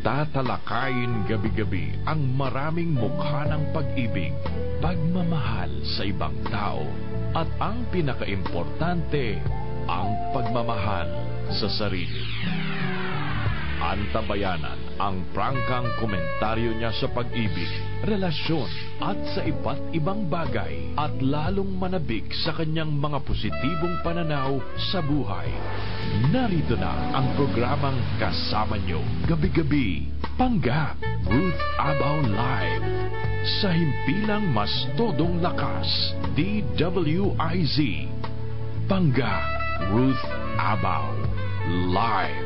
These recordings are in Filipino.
Tatalakayin gabi-gabi ang maraming mukha ng pag-ibig, pagmamahal sa ibang tao, at ang pinakaimportante, ang pagmamahal sa sarili. Antabayanan ang prangkang komentaryo niya sa pag-ibig, relasyon at sa iba't ibang bagay, at lalong manabik sa kanyang mga positibong pananaw sa buhay. Narito na ang programang kasama nyo gabi-gabi, Panggap, Ruth Abaw Live. Sa himpilang mas todong lakas, DWIZ. Panggap, Ruth Abaw Live.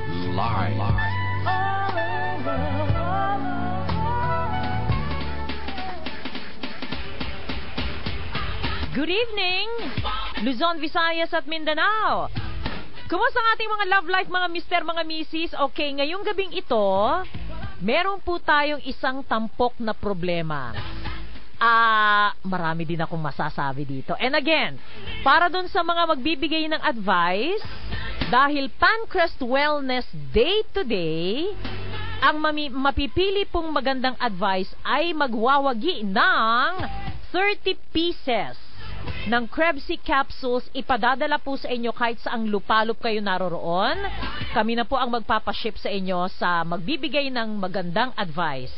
Good evening, Luzon, Visayas at Mindanao. Kumusta ang ating mga love life, mga mister, mga misis? Okay, ngayong gabing ito, meron po tayong isang tampok na problema. Marami din akong masasabi dito. And again, para dun sa mga magbibigay ng advice, dahil Pancrest Wellness Day today, ang mapipili pong magandang advice ay magwawagi ng 30 pieces ng Krebsy capsules. Ipadadala po sa inyo kahit saang lupalop kayo naroroon. Kami na po ang magpapaship sa inyo sa magbibigay ng magandang advice.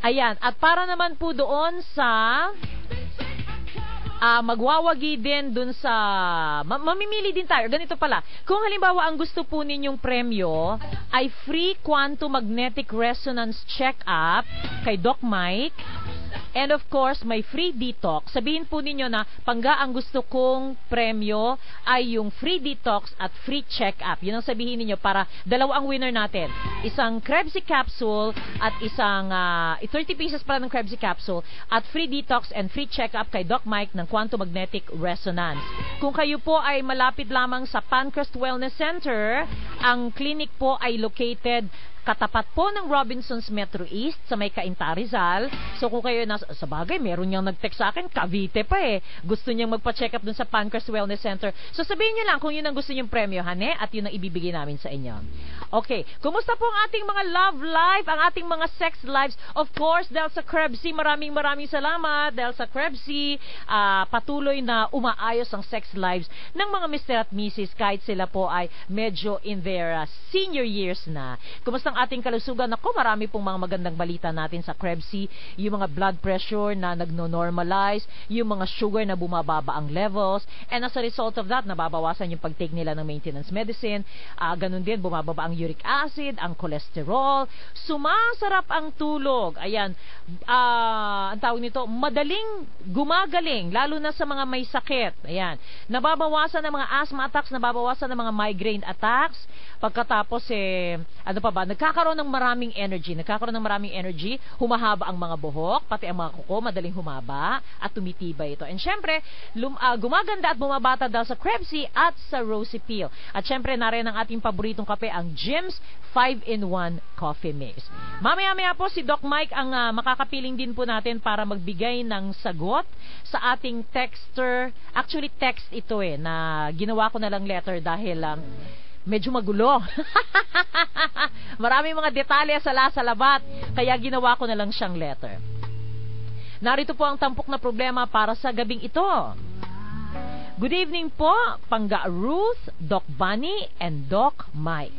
Ayan, at para naman po doon sa magwawagi din dun sa mamimili din tayo. Ganito pala, kung halimbawa ang gusto po ninyong premyo ay free quantum magnetic resonance check-up kay Doc Mike, and of course may free detox. Sabihin po ninyo na, Pangga, ang gusto kong premyo ay yung free detox at free check-up. Yun ang sabihin ninyo para dalawa ang winner natin. Isang Krebsy capsule at isang 30 pieces pala ng Krebsy capsule at free detox and free check-up kay Doc Mike ng Quantum Magnetic Resonance. Kung kayo po ay malapit lamang sa Pancrest Wellness Center, ang clinic po ay located katapat po ng Robinsons Metro East sa may Cainta, Rizal. So kung kayo sa bagay, meron niyang nag-text sa akin, Cavite pa eh. Gusto niyang magpa-check up dun sa Pancrest Wellness Center. So sabihin niyo lang kung yun ang gusto niyong premyo, hane, at yun ang ibibigay namin sa inyo. Okay, kumusta po ang ating mga love life, ang ating mga sex lives? Of course, dahil sa Krebsy, maraming salamat. Dahil sa Krebsy, patuloy na umaayos ang sex lives ng mga Mr. at Mrs. kahit sila po ay medyo in their senior years na. Kumusta ang ating kalusugan? Ako, marami pong mga magandang balita natin sa Krebsy. Yung mga blood pressure na nagno-normalize, yung mga sugar na bumababa ang levels, and as a result of that, nababawasan yung pag-take nila ng maintenance medicine. Ganun din, bumababa ang uric acid, ang cholesterol, sumasarap ang tulog. Ayan, ang tawag nito, madaling gumagaling, lalo na sa mga may sakit. Ayan, nababawasan ng mga asthma attacks, nababawasan ng mga migraine attacks. Pagkatapos, ano pa ba, nagkakaroon ng maraming energy, humahaba ang mga buhok, pati ang mga kuko, madaling humaba, at tumitibay ito. And syempre, gumaganda at bumabata dahil sa Krebsy at sa Rosy Peel. At syempre, narin ang ating paboritong kape, ang Jim's 5-in-1 Coffee Mix. Mamaya-maya po, si Doc Mike ang makakapiling din po natin para magbigay ng sagot sa ating texter. Actually, text ito na ginawa ko na lang letter dahil medyo magulo. Maraming mga detalye sa labat, kaya ginawa ko na lang siyang letter. Narito po ang tampok na problema para sa gabing ito. Good evening po, Pangga Ruth, Doc Bunny, and Doc Mike.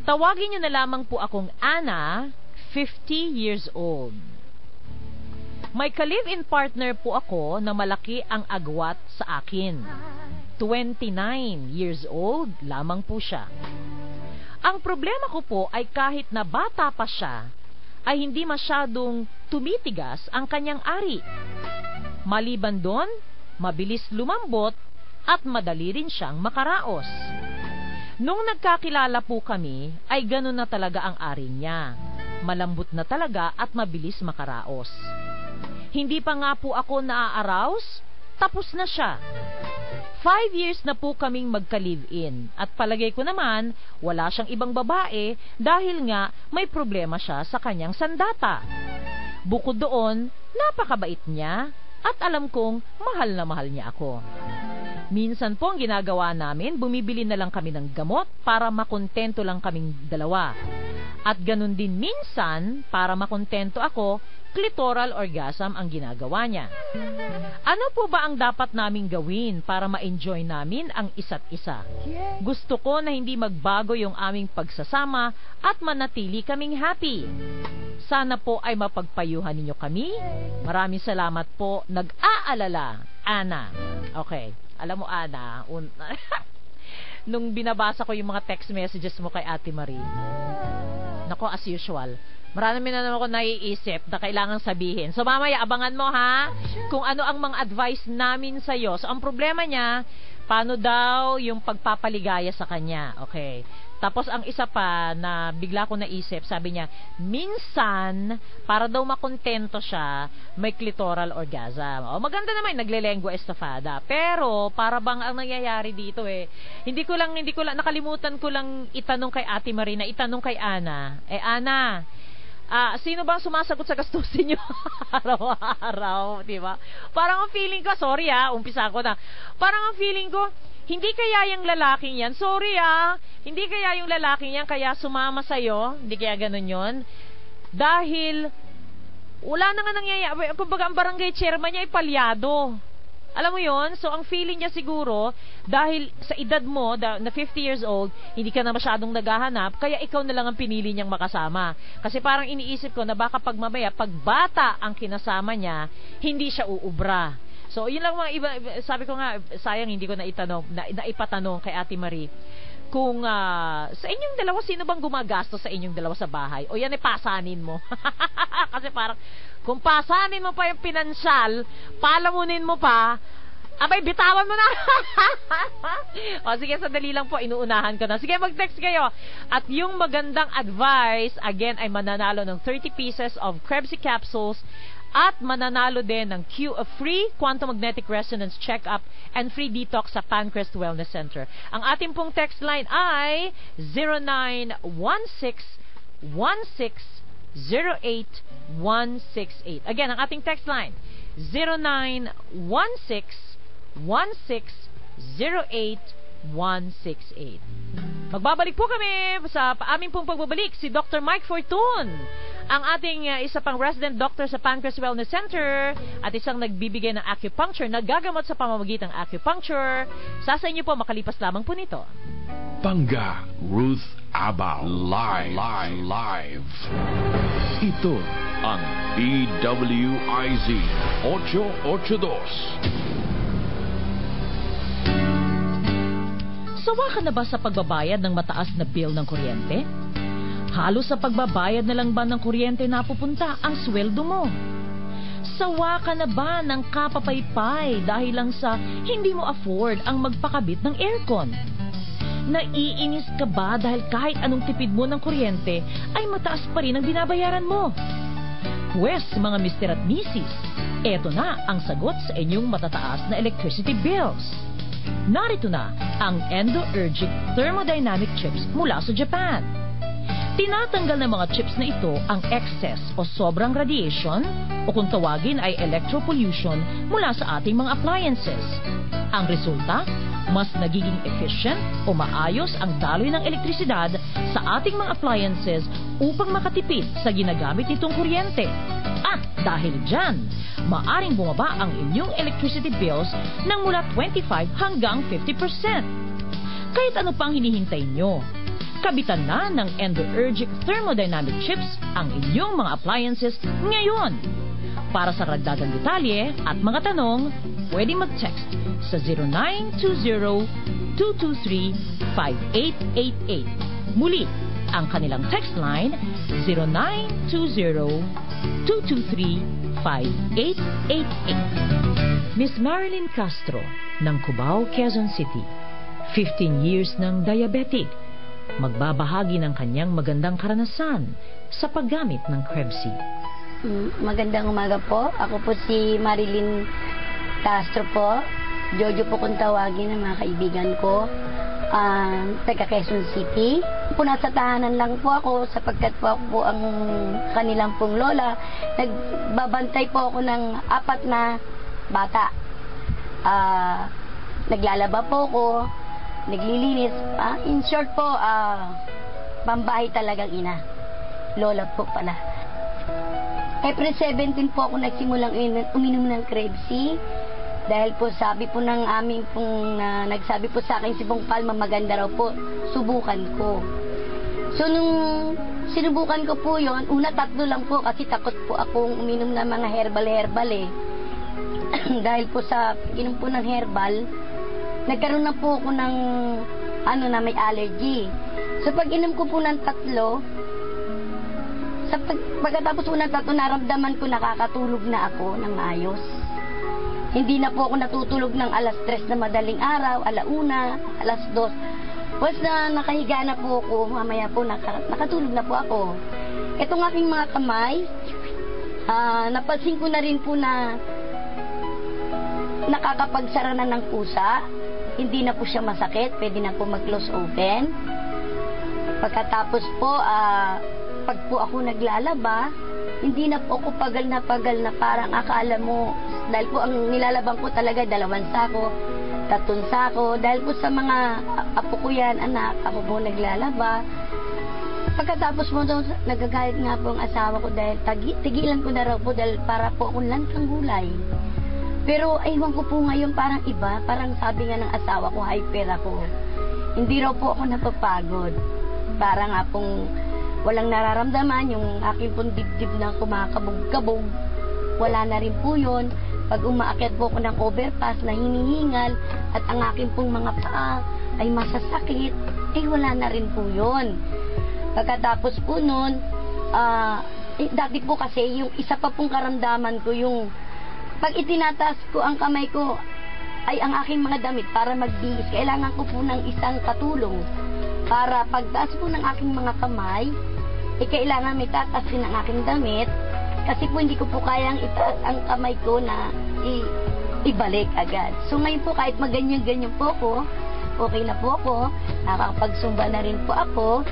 Tawagin niyo na lamang po akong Ana, 50 years old. May ka-live-in partner po ako na malaki ang agwat sa akin. 29 years old lamang po siya. Ang problema ko po ay kahit na bata pa siya, ay hindi masyadong tumitigas ang kanyang ari. Maliban doon, mabilis lumambot at madali rin siyang makaraos. Nung nagkakilala po kami, ay ganun na talaga ang ari niya. Malambot na talaga at mabilis makaraos. Hindi pa nga po ako naa-arouse, tapos na siya. 5 years na po kaming magka-live-in at palagay ko naman wala siyang ibang babae dahil nga may problema siya sa kanyang sandata. Bukod doon, napakabait niya at alam kong mahal na mahal niya ako. Minsan po ang ginagawa namin, bumibili na lang kami ng gamot para makontento lang kaming dalawa. At ganun din minsan, para makontento ako, clitoral orgasm ang ginagawa niya. Ano po ba ang dapat naming gawin para ma-enjoy namin ang isa't isa? Gusto ko na hindi magbago yung aming pagsasama at manatili kaming happy. Sana po ay mapagpayuhan ninyo kami. Maraming salamat po. Nag-aalala, Ana. Okay. Alam mo, Ana, nung binabasa ko yung mga text messages mo kay Ate Marie, nako, as usual, marami na naman ako naiisip na kailangang sabihin. So mamaya, abangan mo ha, kung ano ang mga advice namin sa'yo. So ang problema niya, paano daw yung pagpapaligaya sa kanya. Okay. Tapos ang isa pa na bigla ko naisip, sabi niya, minsan, para daw makontento siya, may clitoral orgasm. O maganda naman, nagle-lengua estofada. Pero, para bang ang nangyayari dito hindi ko lang, nakalimutan ko lang itanong kay Ate Marina, itanong kay Ana. Ana, sino bang sumasagot sa gastusin nyo araw-araw, di ba? Parang ang feeling ko, sorry umpisa ko na. Parang ang feeling ko, hindi kaya yung lalaking yan, sorry hindi kaya yung lalaking yan kaya sumama sa'yo, hindi kaya ganun yon. Dahil, wala na nga nangyayari, kumbaga ang barangay chairman niya ay palyado. Alam mo yon? So ang feeling niya siguro, dahil sa edad mo, na 50 years old, hindi ka na masyadong naghahanap, kaya ikaw na lang ang pinili niyang makasama. Kasi parang iniisip ko na baka pag mamaya, pag bata ang kinasama niya, hindi siya uubra. So yun lang mga iba, sabi ko nga, sayang hindi ko naipatanong kay Ate Marie, kung sa inyong dalawa, sino bang gumagastos sa inyong dalawa sa bahay? O yan pasanin mo. Kasi parang, kung pasanin mo pa yung pinansyal, palamunin mo pa, abay, bitawan mo na. O sige, sandali lang po, inuunahan ko na. Sige, mag-text kayo. At yung magandang advice, again, ay mananalo ng 30 pieces of Krebsy capsules at mananalo din ng free quantum magnetic resonance check-up and free detox sa Pancrest Wellness Center. Ang ating pong text line ay 0916-1608-168. Again, ang ating text line 0916-1608-168. Magbabalik po kami sa aming pong pagbabalik si Dr. Mike Fortun, ang ating isa pang resident doctor sa Pancrest Wellness Center at isang nagbibigay ng acupuncture, naggagamot sa pamamagitan ng acupuncture. Sa inyo po, makalipas lamang po nito. Pangga Ruth Abao live. Ito ang DWIZ 882. Sawa ka na ba sa pagbabayad ng mataas na bill ng kuryente? Halos sa pagbabayad na lang ba ng kuryente napupunta ang sweldo mo? Sawa ka na ba ng kapapaypay dahil lang sa hindi mo afford ang magpakabit ng aircon? Naiinis ka ba dahil kahit anong tipid mo ng kuryente ay mataas pa rin ang binabayaran mo? Pwes, mga Mr. at Mrs., eto na ang sagot sa inyong matataas na electricity bills. Narito na ang Endo-Ergic Thermodynamic Chips mula sa Japan. Tinatanggal ng mga chips na ito ang excess o sobrang radiation o kung tawagin ay electropollution mula sa ating mga appliances. Ang resulta, mas nagiging efficient o maayos ang daloy ng elektrisidad sa ating mga appliances upang makatipid sa ginagamit nitong kuryente. At dahil dyan, maaring bumaba ang inyong electricity bills ng mula 25 hanggang 50%. Kahit ano pang hinihintay nyo, kabitan na ng Endo-Ergic Thermodynamic Chips ang inyong mga appliances ngayon. Para sa ragdagang detalye at mga tanong, pwede mag-text sa 0920-223-5888. Muli, ang kanilang text line 0920-223-5888. Miss Marilyn Castro ng Cubao, Quezon City, 15 years ng diabetic, magbabahagi ng kanyang magandang karanasan sa paggamit ng Krebsy. Magandang umaga po. Ako po si Marilyn Castro po. Jojo po kung tawagin ng mga kaibigan ko. Taga Quezon City. Po nasa tahanan lang po ako sapagkat po ako po ang kanilang pong lola. Nagbabantay po ako ng 4 na bata. Naglalaba po ako. Naglilinis. In short po, pambahay talagang ina. lola po pala. April 17 po ako nagsimulang uminom ng Krebs. Dahil po sabi po ng aming pong nagsabi po sa akin si Bong Palma maganda raw po, subukan ko. So nung sinubukan ko po yon, una 3 lang po kasi takot po akong uminom ng mga herbal eh. Dahil po sa inom po ng herbal, nagkaroon na po ako ng na may allergy. So pag inom ko po ng 3, pagkatapos po ng 3, naramdaman ko nakakatulog na ako ng ayos. Hindi na po ako natutulog ng alas 3 na madaling araw, 1:00, alas 2. Once na nakahiga na po ako, mamaya po nakatulog na po ako. Itong aking mga kamay, napansin ko na rin po na nakakapagsara na ng pusa. Hindi na po siya masakit, pwede na po mag-close open. Pagkatapos po, pag po ako naglalaba, hindi na po ako pagal na parang akala mo, dahil po ang nilalaban ko talaga 2 sako, 3 sako, dahil po sa mga apo ko yan, anak, ako po naglalaba. Pagkatapos mo daw, nagagalit nga po ang asawa ko dahil tigilan ko na raw po dahil para po akong lantang gulay. Pero aywan ko po ngayon parang iba, parang sabi nga ng asawa ko, hyper ako. Hindi raw po ako napapagod. Para nga pong walang nararamdaman, yung aking pong dibdib na kumakabog-kabog, wala na rin po yun. Pag umaakyat po ako ng overpass na hinihingal at ang aking pong mga paa ay masasakit, wala na rin po yun. Pagkatapos po nun, dati po kasi yung isa pa pong karamdaman ko, yung pag itinataas ko ang kamay ko ay ang aking mga damit para magbihis, kailangan ko po ng isang katulong para pagtaas po ng aking mga kamay, kailangan may tataas din ang aking damit kasi po hindi ko po kayang itaas ang kamay ko na ibalik agad. So ngayon po kahit maganyan-ganyan po ako, okay na po ako, nakakapagsumba na rin po ako.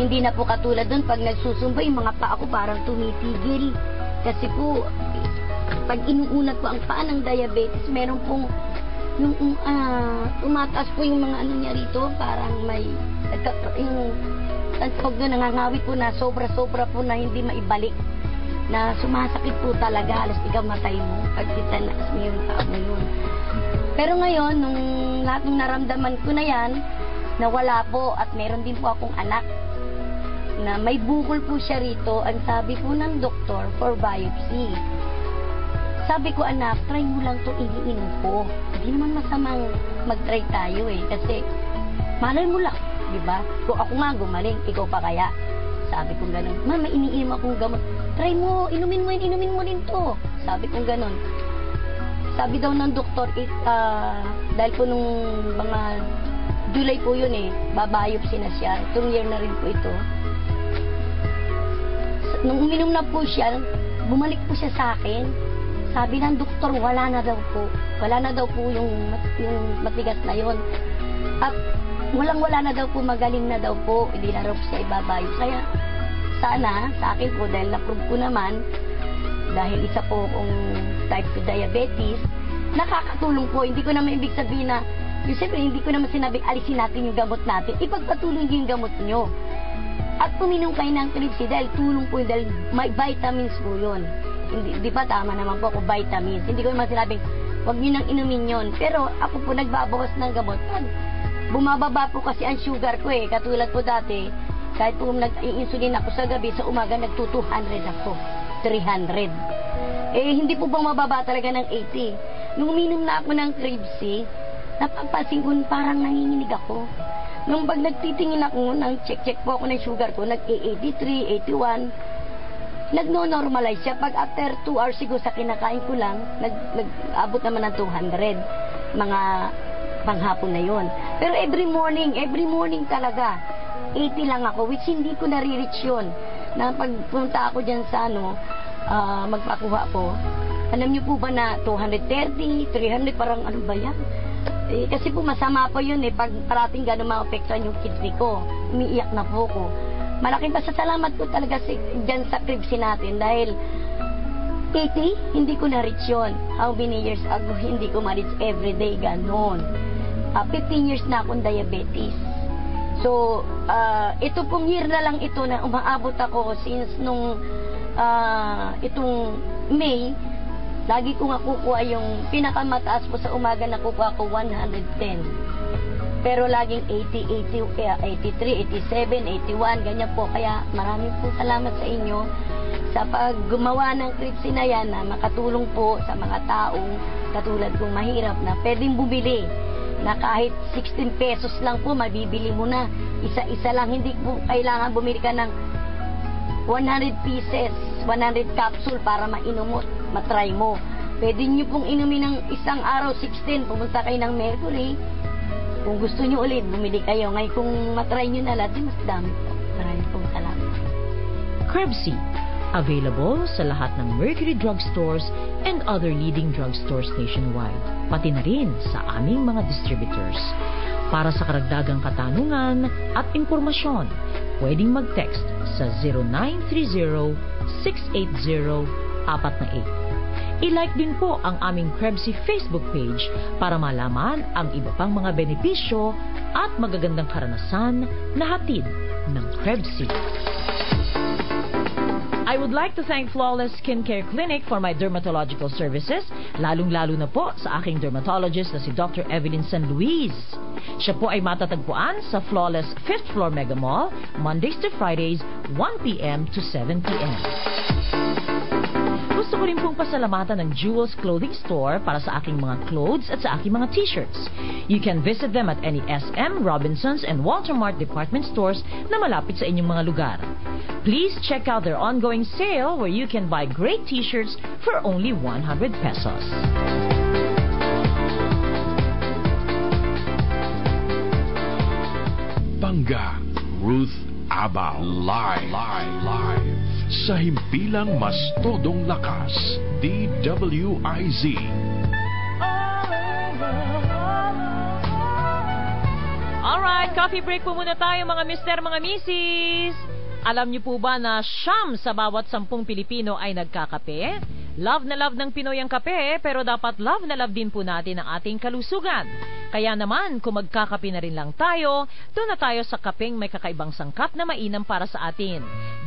Hindi na po katulad dun pag nagsusumba yung mga paa ko parang tumitigil kasi po pag inuunat po ang paa ng diabetes, meron pong yung tumataas po yung mga niya rito, parang may yung tawag doon, nangangawit po na sobra-sobra po na hindi maibalik, na sumasakit po talaga, alas ikamatay mo pag titanaas mo yung paa mo yun. Pero ngayon, nung lahat ng naramdaman ko na yan, nawala po at meron din po akong anak na may bukol po siya rito. Ang sabi po ng doktor, for biopsy. Sabi ko, anak, try mo lang itong iniinom ko. Hindi naman masamang mag-try tayo kasi malay mo lang, di ba? Kung ako nga gumaling, ikaw pa kaya? Sabi ko gano'n. Mama, iniinom akong gamot. Try mo, inumin mo rin to. Sabi ko gano'n. Sabi daw ng doktor, dahil po nung mga July po yun babiopsy na siya. Itong year na rin po ito. Nung uminom na po siya, bumalik po siya sa akin. Sabi ng doktor, wala na daw po. Wala na daw po yung matigas na yon. At wala na daw po, magaling na daw po. Hindi na raw siya ibabayo. Kaya sana, sa akin po, dahil na-prove ko naman, dahil isa po akong type 2 diabetes, nakakatulong po. Hindi ko naman ibig sabihin na, siyempre, hindi ko naman sinabing alisin natin yung gamot natin. Ipagpatuloy yung gamot nyo. At uminom kayo ng Krebs dahil tulong po yun, dahil may vitamins po yun. Hindi ba tama naman po ako, vitamins. Hindi ko naman sinabing, huwag nyo nang inumin yun. Pero ako po nagbabawas ng gamot. Pag bumababa po kasi ang sugar ko katulad po dati, kahit po nag-insulin ako sa gabi, sa umaga nagto-200 ako, 300. Hindi po bumababa talaga ng 80. Nung uminom na ako ng Krebs, napapansin ko parang nanginginig ako. Nung pag nagtitingin ako, check po ako ng sugar ko, nag-83, 81, nagno-normalize siya. Pag after 2 hours siguro sa kinakain ko lang, nag-abot naman ng 200, mga panghapon na yon. Pero every morning talaga, 80 lang ako, which hindi ko nare-reach yun. Na pagpunta ako dyan sa magpakuha ko, alam niyo po ba na 230, 300, parang ano ba yan? Kasi po masama po yun pag parating gano'n maapektuhan yung kidney ko, umiiyak na po ko. Malaking pasasalamat po talaga dyan sa Krebs natin dahil 80, hindi ko na-reach yun. How many years ago, hindi ko ma-reach everyday gano'n. 15 years na akong diabetes. So, ito pong year na lang ito na umaabot ako since nung itong May, lagi ko nga kukuha yung pinakamataas po sa umaga na kukuha ko 110. Pero laging 80, 83, 87, 81, ganyan po. Kaya maraming po salamat sa inyo sa paggumawa ng Cripsy na yan na makatulong po sa mga taong katulad kong mahirap na pwedeng bumili na kahit 16 pesos lang po mabibili mo na. Isa-isa lang, hindi po kailangan bumili ka ng 100 pieces, 100 capsule para mainom mo, matry mo. Pwede nyo pong inumin ng isang araw, 16, pumunta kayo ng Mercury. Kung gusto nyo ulit, bumili kayo. Ngayon kung matry nyo na lahat, di mas dami po. Maraming pong salamat. Cripsy, available sa lahat ng Mercury drugstores and other leading drugstores nationwide, pati na rin sa aming mga distributors. Para sa karagdagang katanungan at impormasyon, pwedeng mag-text sa 0930-680-48. I-like din po ang aming Cripsy Facebook page para malaman ang iba pang mga benepisyo at magagandang karanasan na hatid ng Cripsy. I would like to thank Flawless Skincare Clinic for my dermatological services, lalong-lalo na po sa aking dermatologist na si Dr. Evelyn San Luis. Siya po ay matatagpuan sa Flawless 5th Floor Mega Mall, Mondays to Fridays, 1 p.m. to 7 p.m. Gusto ko rin pong pasalamatan ng Jewels Clothing Store para sa aking mga clothes at sa aking mga t-shirts. You can visit them at any SM, Robinsons, and Walter Mart department stores na malapit sa inyong mga lugar. Please check out their ongoing sale where you can buy great t-shirts for only 100 pesos. Bangga, Ruth Abao. Live. Sa himpilang mas todong lakas, DWIZ. Alright, coffee break po muna tayo mga mister, mga misis. Alam niyo po ba na 9 sa bawat 10 Pilipino ay nagkakape? Love na love ng Pinoy ang kape, pero dapat love na love din po natin ang ating kalusugan. Kaya naman, kung magkakape na rin lang tayo, doon na tayo sa kapeng may kakaibang sangkap na mainam para sa atin.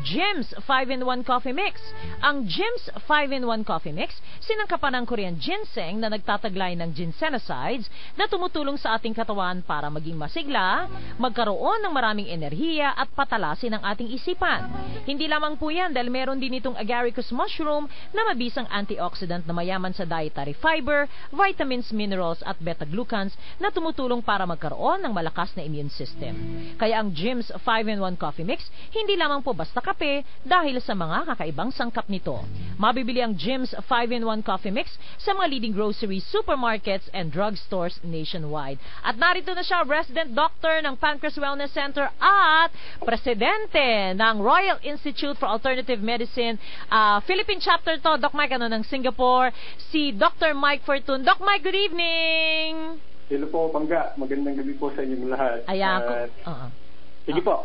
Jim's 5-in-1 Coffee Mix. Ang Jim's 5-in-1 Coffee Mix, sinangkapan ng Korean ginseng na nagtataglay ng ginsenosides na tumutulong sa ating katawan para maging masigla, magkaroon ng maraming enerhiya at patalasin ang ating isipan. Hindi lamang po yan dahil meron din itong agaricus mushroom na mabisang antioxidant na mayaman sa dietary fiber, vitamins, minerals at beta-glucans na tumutulong para magkaroon ng malakas na immune system. Kaya ang Jim's 5-in-1 Coffee Mix, hindi lamang po basta kape dahil sa mga kakaibang sangkap nito. Mabibili ang Jim's 5-in-1 Coffee Mix sa mga leading grocery, supermarkets, and drugstores nationwide. At narito na siya, resident doctor ng Pancreas Wellness Center at presidente ng Royal Institute for Alternative Medicine, Philippine chapter to, Doc Mike, ng Singapore, si Dr. Mike Fortun. Doc Mike, good evening! Hello po, Bangga. Magandang gabi po sa inyong lahat. Sige po.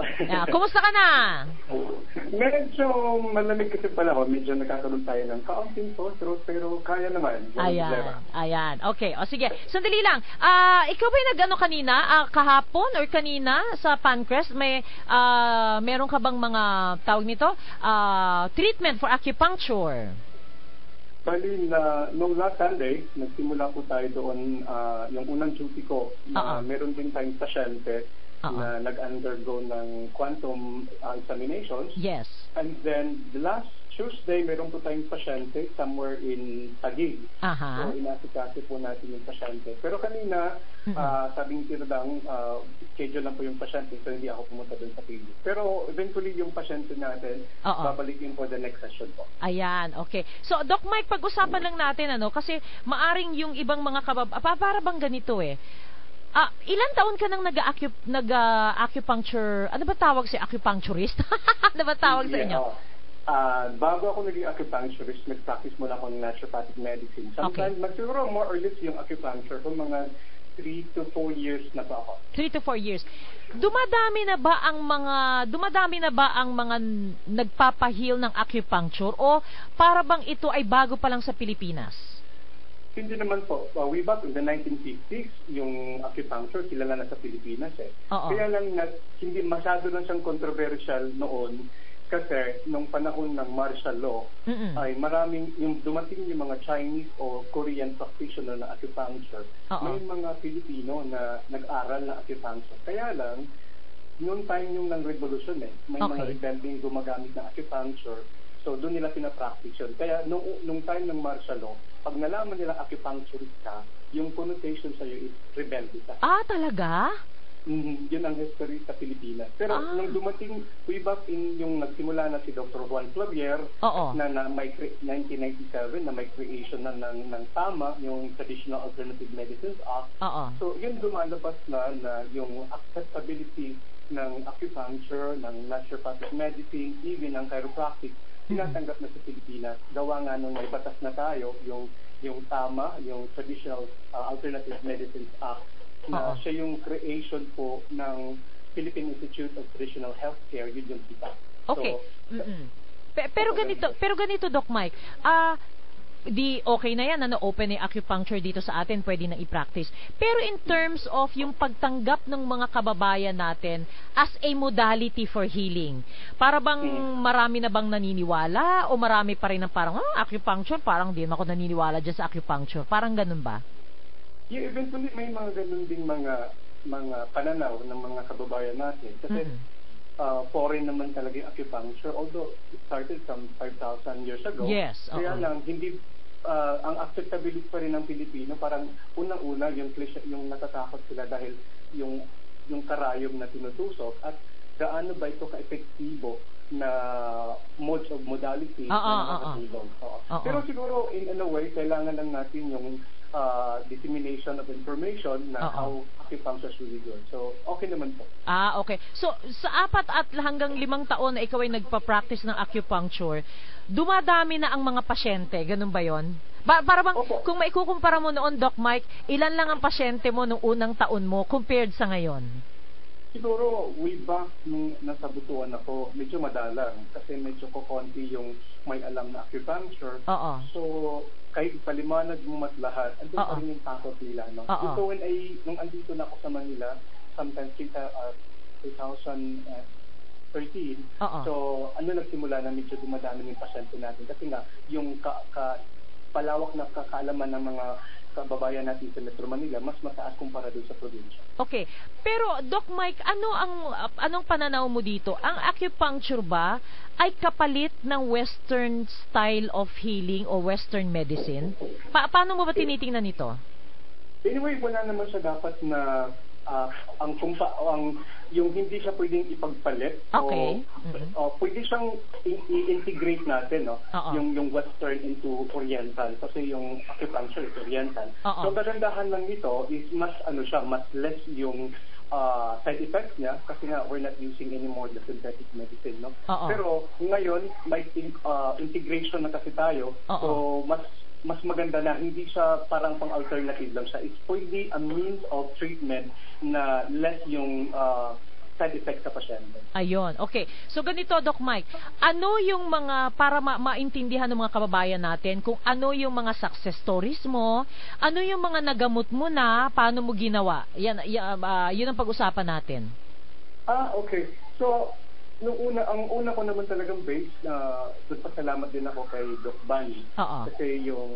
Kumusta ka na? Medyo malamig kasi pala ho. Medyo nakakaroon tayo ng kaunting sore throat, pero kaya naman. Ayan. Okay. O sige. Sandali lang. Ikaw ba yung nag-ano kanina? Kahapon or kanina sa Pancreas? Meron ka bang mga tawag nito? Treatment for acupuncture? Bali, nung last Sunday, nagsimula po tayo doon, yung unang duty ko, na meron din tayong pasyente na nag-undergo ng quantum examinations. Yes. And then, the last Tuesday, meron po tayong pasyente somewhere in Taguig. So, inasikasi po natin yung pasyente. Pero kanina, sabi ni Tiradang, schedule lang po yung pasyente, so hindi ako pumunta doon sa Taguig. Pero eventually, yung pasyente natin, babalikin po the next session po. Ayan, okay. So, Doc Mike, pag-usapan lang natin, kasi maaring yung ibang mga para bang ganito ilan taon ka nang nag-acupuncture, ano ba tawag si acupuncturist? Ano ba tawag sa inyo? Bago ako naging acupuncturist, nag-practice muna ako ng naturopathic medicine. Sometimes, magsiguro more or less yung acupuncture kung mga 3 to 4 years na pa ako. 3 to 4 years. Dumadami na ba ang mga nagpapahil ng acupuncture, o para bang ito ay bago pa lang sa Pilipinas? Hindi naman po. Way back in the 1950s, yung acupuncture, kilala na sa Pilipinas eh. Kaya lang hindi masyado lang siyang controversial noon kasi nung panahon ng martial law ay maraming, yung dumating yung mga Chinese o Korean practitioner na acupuncture, may mga Pilipino na nag-aral na acupuncture. Kaya lang, noong time yung ng revolution may mga rebelling gumagamit ng acupuncture. So, doon nila pinapractice yun. Kaya, nung time ng martial law, pag nalaman nila acupuncturist ka, yung connotation sa'yo is rebelde ka. Talaga? Yun ang history sa Pilipinas. Pero, nung dumating, way back in yung nagsimula na si Dr. Juan Clavier, na may 1997, na may creation na ng TAMA, yung Traditional Alternative Medicines Act. So, yun lumalabas na yung acceptability ng acupuncture, ng naturopathic medicine, even ng chiropractic, tinatanggap na sa Pilipinas. Gawa nga nung may batas na tayo, yung TAMA, yung Traditional Alternative Medicines Act, na siya yung creation po ng Philippine Institute of Traditional Healthcare, yun yung kita. Okay. Pero ganito, Doc Mike, di okay na yan, open yung acupuncture dito sa atin, pwede na i-practice. Pero in terms of yung pagtanggap ng mga kababayan natin as a modality for healing, para bang marami na bang naniniwala o marami pa rin ng parang, acupuncture, parang di ako naniniwala dyan sa acupuncture. Parang ganun ba? Yeah, eventually may mga ganun ding mga pananaw ng mga kababayan natin. Kasi foreign naman talaga yung acupuncture, although it started some 5,000 years ago. Yes. Kaya lang, hindi, ang acceptability pa rin ng Pilipino, parang unang-una yung natatakot sila dahil yung karayom na tinutusok at gaano ba ito ka-epektibo na modes of modality na nakatulong. Pero siguro, in a way, kailangan lang natin yung dissemination of information na how acupuncture is really good. So, okay naman po. Okay. So, sa 4 at hanggang 5 taon na ikaw ay nagpa-practice ng acupuncture, dumadami na ang mga pasyente. Ganun ba yon? Para bang, kung maikukumpara mo noon, Doc Mike, ilan lang ang pasyente mo nung unang taon mo compared sa ngayon? Siguro, way back nung nasa butuan ako, medyo madalang kasi medyo kukonti yung may alam na acupuncture. So, kahit paliwanag mo at lahat, andun pa rin yung takot nila. No? So, nung andito na ako sa Manila, sometimes 2013, so, nagsimula na medyo dumadami yung pasyente natin. Kasi nga, yung palawak na kakaalaman ng mga kababayan natin sa Metro Manila, mas mataas kumpara doon sa probinsya. Okay. Pero, Doc Mike, anong pananaw mo dito? Ang acupuncture ba ay kapalit ng Western style of healing o Western medicine? Paano mo ba tinitingnan ito? Anyway, wala naman siya dapat na yung hindi siya pwedeng ipagpalit o pwede siyang i-integrate natin yung Western into Oriental kasi yung acupuncture is Oriental. So kagandahan lang nito is mas mas less yung side effects niya kasi nga we're not using anymore the synthetic medicine, no? Pero ngayon may integration na kasi tayo, so mas maganda na hindi siya parang pang-alternative lang siya. It's pwede a means of treatment na less yung side effects sa pasyente. Ayun, okay. So ganito, Doc Mike, ano yung mga, para maintindihan ng mga kababayan natin, kung ano yung mga success stories mo, ano yung mga nagamot mo na, paano mo ginawa? Yun ang pag-usapan natin. Okay. So, ang una ko naman talagang base na salamat din ako kay Doc Bunny. Kasi yung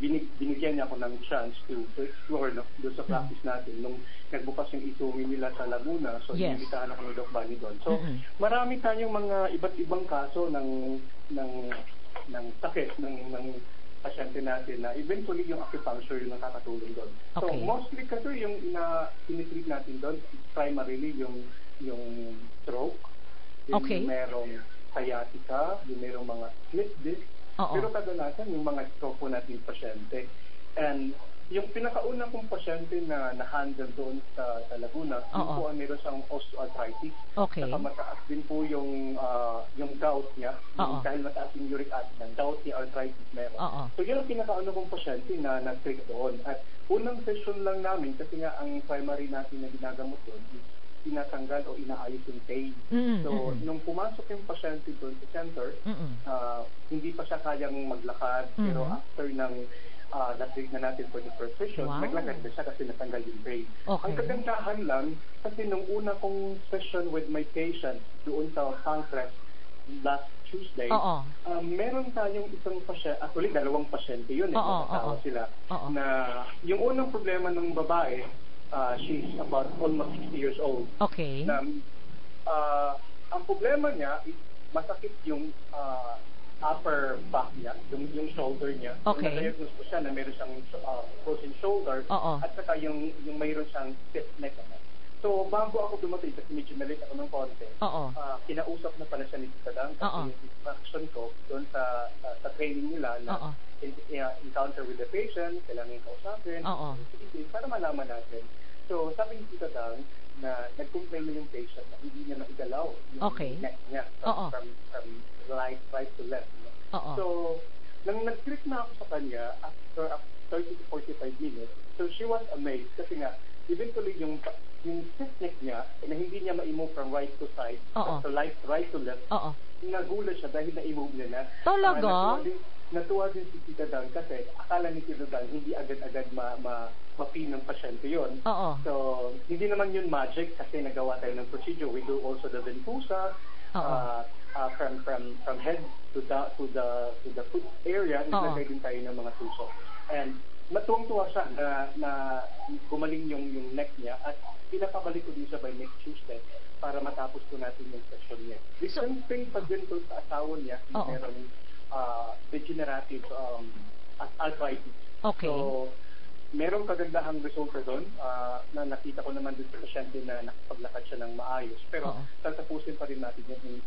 binigyan niya ako ng chance to explore doon sa practice natin. Nung nagbukas yung itumi nila sa Laguna, so inimitahan ako ng Doc Bunny doon. So marami tayong mga iba't ibang kaso ng sakit ng pasyente natin na eventually yung acupuncture yung nakakatulong doon. So mostly kasi yung tinitreat natin doon, primarily yung stroke, yung merong sciatica, yung merong mga slip disc, pero kadalasan yung mga stroke po natin pasyente. And yung pinakauna kong pasyente na na-handle doon sa Laguna, yung po meron siyang osteoarthritis. Saka mataas din po yung gout niya, dahil mataas yung uric acid ng gout niya, arthritis meron. So yun ang pinakauna kong pasyente na na-treat doon. At unang session lang namin, kasi nga ang primary natin na ginagamot doon is tinatanggal o inaayos yung pain. So, nung pumasok yung pasyente doon sa center, hindi pa siya kayang maglakad, pero after ng na-treat na natin for the first session, naglagay na siya kasi natanggal yung pain. Okay. Ang kagandahan lang, kasi nung una kong session with my patient doon sa pancreas last Tuesday, meron tayong isang pasyente, actually dalawang pasyente yun, nagkakatawa sila, na yung unang problema ng babae, she's about almost 60 years old. Okay. Na, ang problema niya, masakit yung upper back niya, yung shoulder niya. Okay. Na-diagnose ko siya na meron siyang frozen shoulder, at saka yung mayroon siyang stiff neck. So, bago ako dumating, kasi medyo na-late ako ng konti, kinausap na pala siya ni Tita Dang, kasi yung instruction ko doon sa training nila na encounter with the patient, kailangan kausapin, para malaman natin. So, sabi ni Tita Dang, na nag-complain na yung patient na hindi niya maigalaw yung neck niya from right to left. So, nang nag-treat na ako sa kanya after 30 to 45 minutes, so she was amazed kasi nga, eventually yung stiff neck niya na hindi niya ma-move from right to side, so right to left, nagulat siya dahil na-move niya na. Talaga? Natuwa din si Tita Dang kasi akala ni Tita Dang hindi agad-agad mapin ng pasyente yun. So, hindi naman yun magic kasi nagawa tayo ng procedure. We do also the ventosa from head to the foot area. Naglagay din tayo ng mga tusok. And matuwang-tuwa siya na gumaling yung neck niya at pinapabalik ko din siya by next Tuesday para matapos ko natin yung session niya. The same thing pa din to sa asawa niya, meron degenerative arthritis. Okay. So, merong kagandahang resulta doon na nakita ko naman doon sa pasyente na nakapaglakad siya ng maayos. Pero tatapusin pa rin natin yung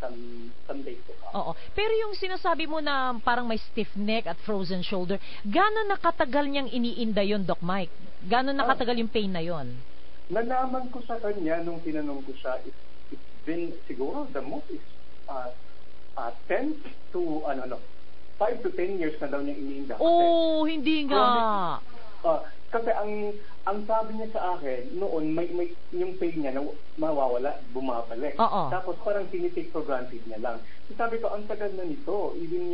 someday to come. Pero yung sinasabi mo na parang may stiff neck at frozen shoulder, gano'n nakatagal niyang iniinda yun, Doc Mike? Gano'n nakatagal yung pain na yon? Nalaman ko sa kanya nung tinanong ko siya, it's been siguro the most is 10 to 5 to 10 years na daw niya iniinda. Hindi nga. Kasi ang sabi niya sa akin, noon may yung pain niya na mawawala, bumabalik. Tapos parang tinitake for granted niya lang. So sabi ko, ang tagal na nito. Even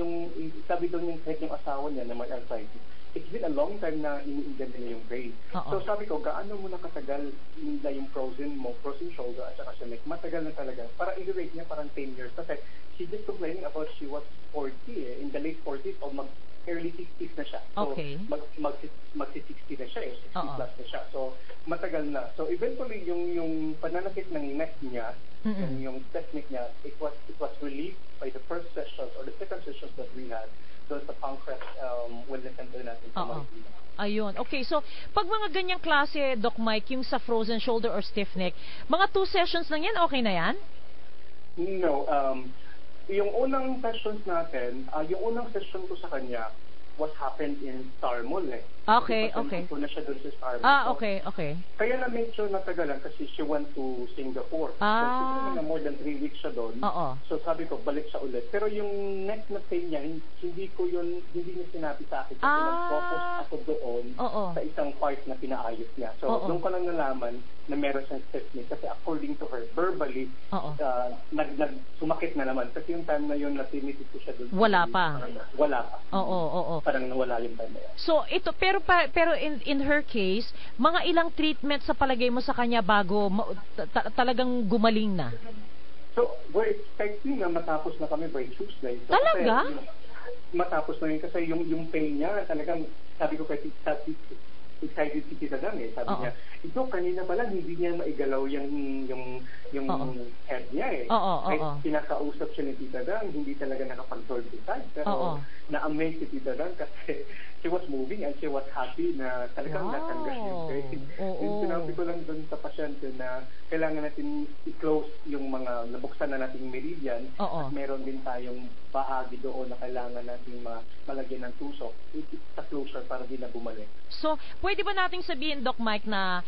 sabi daw yung kahit yung asawa niya na may arthritis, it's been a long time na iniinda nila yung pain. So sabi ko, gaano mo na katagal nila yung frozen shoulder at saka sa neck? Matagal na talaga. Para i-rate niya parang 10 years. Kasi she just complaining about she was 40 in the late 40s o early 60s na siya. So, magsi-60 na siya 60 plus na siya. So, matagal na. So, eventually, yung pananakit ng neck niya, yung technique niya, it was relieved by the first sessions or the second sessions that we had doon sa pancreas wellness center natin sa Marikina. Ayun. Okay, so, pag mga ganyang klase, Doc Mike, yung sa frozen shoulder or stiff neck, mga 2 sessions lang yan, okay na yan? No. Yung unang sessions natin, yung unang session ko sa kanya was happened in Star Mall Okay. Ito na siya doon sa Star Mall. Okay. Kaya na medyo natagalan kasi she went to Singapore. So siguro na more than 3 weeks siya doon. So sabi ko, balik siya ulit. Pero yung neck na pain niya, hindi niya sinabi sa akin. Kasi nag-focus ako doon sa isang part na pinaayos niya. So doon ko lang nalaman na meron siyang stiff neck. Kasi according to her, verbally, sumakit na naman. Kasi yung time na yun na tinitis ko siya doon. Wala pa. Parang nawala yung time na yan. So, ito, pero in her case, mga ilang treatment sa palagay mo sa kanya bago talagang gumaling na? So, we're expecting na matapos na kami by Tuesday. So, talaga? Kasi, matapos na yun kasi yung pain niya, talagang sabi ko kay excited si Tita Dang sabi niya, ito kanina pa lang hindi niya maigalaw yung head niya Kahit pinakausap siya ni Tita Dang, hindi talaga nakapag-solve decide. Pero na-amaze si Tita Dang kasi she was moving and she was happy na talagang natanggal yung pain. Sinabi ko lang doon sa pasyente na kailangan natin i-close yung mga nabuksan na nating meridian at meron din tayong bahagi doon na kailangan natin malagyan ng tusok sa closure para di na bumalik. So, pwede ba nating sabihin, Doc Mike, na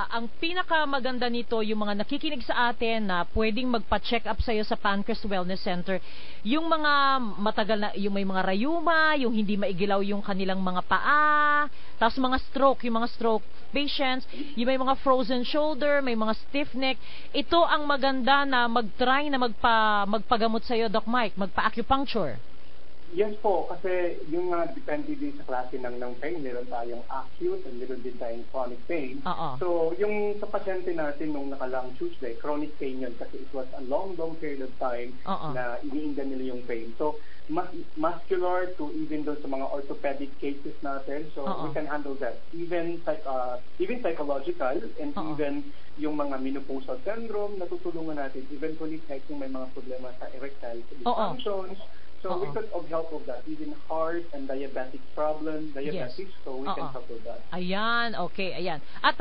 ang pinakamaganda nito, yung mga nakikinig sa atin na pwedeng magpa-check up sa'yo sa Pancreas Wellness Center, yung mga matagal na, yung may mga rayuma, yung hindi maigilaw yung kanilang mga paa, tapos yung mga stroke patients, yung may mga frozen shoulder, may mga stiff neck, ito ang maganda na mag-try na magpagamot sa'yo, Doc Mike, magpa-acupuncture. Yes po, kasi yung depende din sa klase ng pain. Meron tayong acute and meron din tayong chronic pain. So, yung sa pasyente natin nung nakalang Tuesday, chronic pain yun kasi it was a long period of time na iniinda nila yung pain. So, muscular to even doon sa mga orthopedic cases natin. So, we can handle that. Even psychological and even yung mga menopausal syndrome, natutulungan natin. Eventually, kahit yung may mga problema sa erectile dysfunctions. So we could help with that. Even heart and diabetic diabetes, so we can help with that. Ayan, okay, ayan. At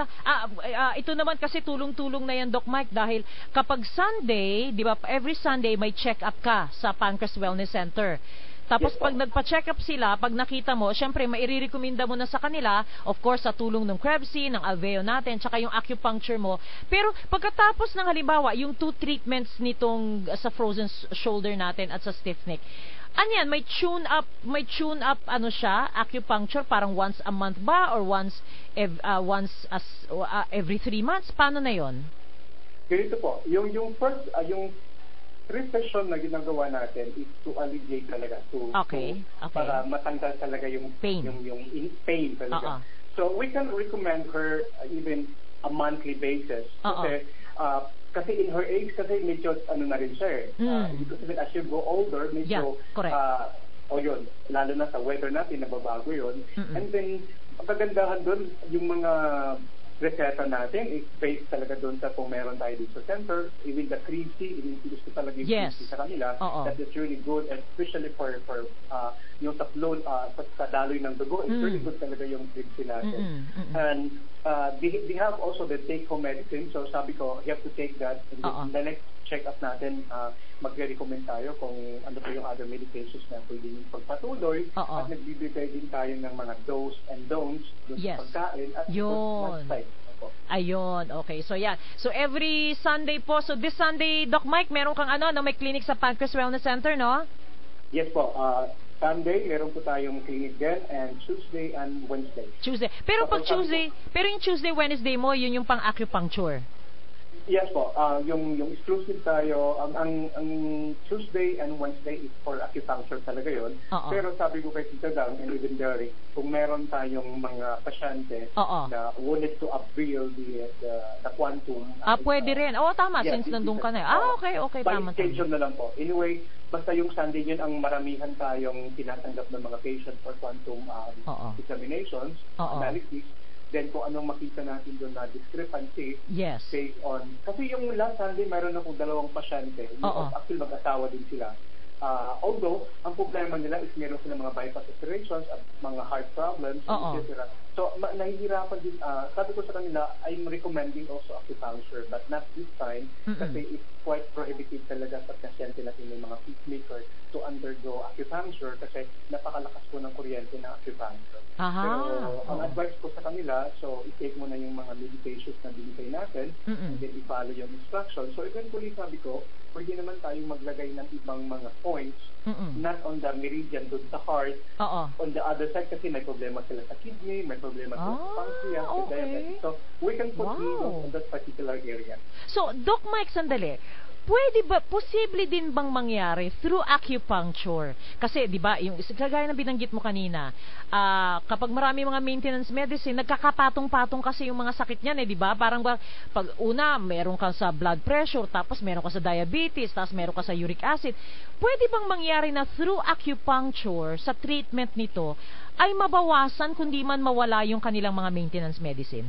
ito naman kasi tulong-tulong na yan, Doc Mike, dahil kapag Sunday, di ba, every Sunday may check-up ka sa Pancras Wellness Center. Tapos pag nagpa-check up sila, pag nakita mo, syempre mairirekomenda mo na sa kanila, of course, sa tulong ng Krebs, ng Alveo natin, tsaka yung acupuncture mo. Pero pagkatapos ng halimbawa, yung 2 treatments nitong sa frozen shoulder natin at sa stiff neck, anyan, may tune up ano siya, acupuncture, parang once a month ba or once every 3 months? Paano na yon? Ganito po, yung first, yung 3 session na ginagawa natin is to alleviate talaga para matanggal talaga yung pain, yung pain talaga. So we can recommend her even a monthly basis kasi in her age kasi medyo ano na rin siya because as you go older medyo yun, lalo na sa weather natin nababago yun. And then kagandahan doon yung mga reseta natin is based talaga doon sa kung meron tayo dito sa center, even the Kripsi, even gusto talaga yung Kripsi sa kanila, that is really good, and especially for yung sa flow, sa daloy ng dugo, it's really good talaga yung Kripsi natin. And they have also the take-home medicine, so sabi ko, you have to take that, and the next check-up natin, magre-recommend tayo kung ano po yung other medications na pwede yung pagpatuloy, at nagbibigay din tayo ng mga do's and don'ts doon sa pagkain at lifestyle. Ayun, okay. So yeah. So every Sunday po, so this Sunday, Doc Mike, meron kang may clinic sa Pancras Wellness Center, no? Yes po. Sunday, meron po tayong clinic din, and Tuesday and Wednesday. Pero pag Tuesday, yung Tuesday, Wednesday mo, yun yung pang-acupuncture. Yes po, yung exclusive tayo, ang Tuesday and Wednesday is for acupuncture talaga yun. Pero sabi ko kay Tita Dang and even Derek, kung meron tayong mga pasyente na wanted to upbuild the quantum. Pwede rin. Tama, since nandun ka na. Okay, tama. By schedule na lang po. Anyway, basta yung Sunday yun ang maramihan tayong tinatanggap ng mga patient for quantum examinations, analysis. Then kung anong makita natin doon na discrepancy based on, kasi yung last Sunday mayroon akong 2 pasyente, actually mag-asawa din sila. Although, ang problema nila is meron silang mga bypass operations at mga heart problems, etc. So, nahihirapan din, sabi ko sa kanila, I'm recommending also acupuncture, but not this time, kasi it's quite prohibitive talaga sa pasyente natin may mga pacemaker to undergo acupuncture kasi napakalakas po ng kuryente ng acupuncture. Pero, ang advice ko sa kanila, so, i-take mo na yung mga medications na binigay natin, and then i-follow yung instructions. So, eventually, sabi ko, pwede naman tayong maglagay ng ibang mga points, not on the meridian, doon sa heart, on the other side, kasi may problema sila sa kidney, may problema sila sa pancreas, diabetes. So, we can put needles on that particular area. So, Doc Mike, sandali. Posible din bang mangyari through acupuncture? Kasi, di ba, yung kagaya na binanggit mo kanina, kapag marami mga maintenance medicine, nagkakapatong-patong kasi yung mga sakit niyan, di ba? Parang pag una, meron ka sa blood pressure, tapos meron ka sa diabetes, tapos meron ka sa uric acid. Pwede bang mangyari na through acupuncture, sa treatment nito, ay mabawasan kundi man mawala yung kanilang mga maintenance medicine?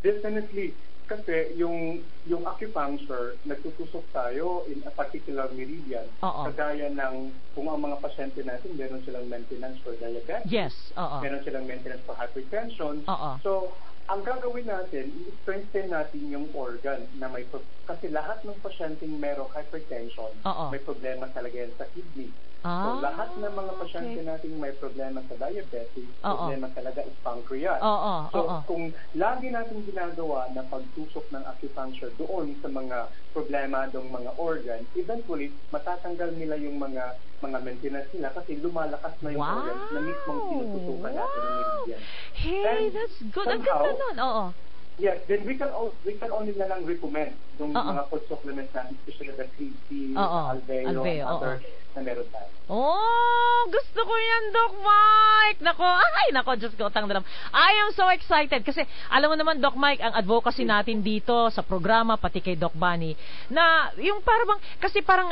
Definitely. Kasi yung acupuncture, nagtutusok tayo in a particular meridian. Kagaya ng kung ang mga pasyente natin, meron silang maintenance for diabetes. Meron silang maintenance for hypertension. So, ang gagawin natin, i-strengthen natin yung organ na may kasi lahat ng pasyenteng merong hypertension, may problema talaga yan sa kidney. So, lahat ng mga pasyente natin may problema sa diabetes, problema talaga is pancreas. So, kung lagi natin ginagawa na pagtusok ng acupuncture doon sa mga problema ng mga organ, eventually, matatanggal nila yung mga maintenance nila kasi lumalakas na yung organ na mismong tinututukan natin ng meridian. Hey, that's good. Ang ganda nun. Yes, then we can only na lang recommend yung mga food supplements natin, especially the 3C, Alveo, and other na meron tayo. Oh, gusto ko yan, Doc Mike! Nako, Diyos ko, tangdalam. I am so excited kasi alam mo naman, Doc Mike, ang advocacy natin dito sa programa, pati kay Doc Bunny, na yung parang, kasi parang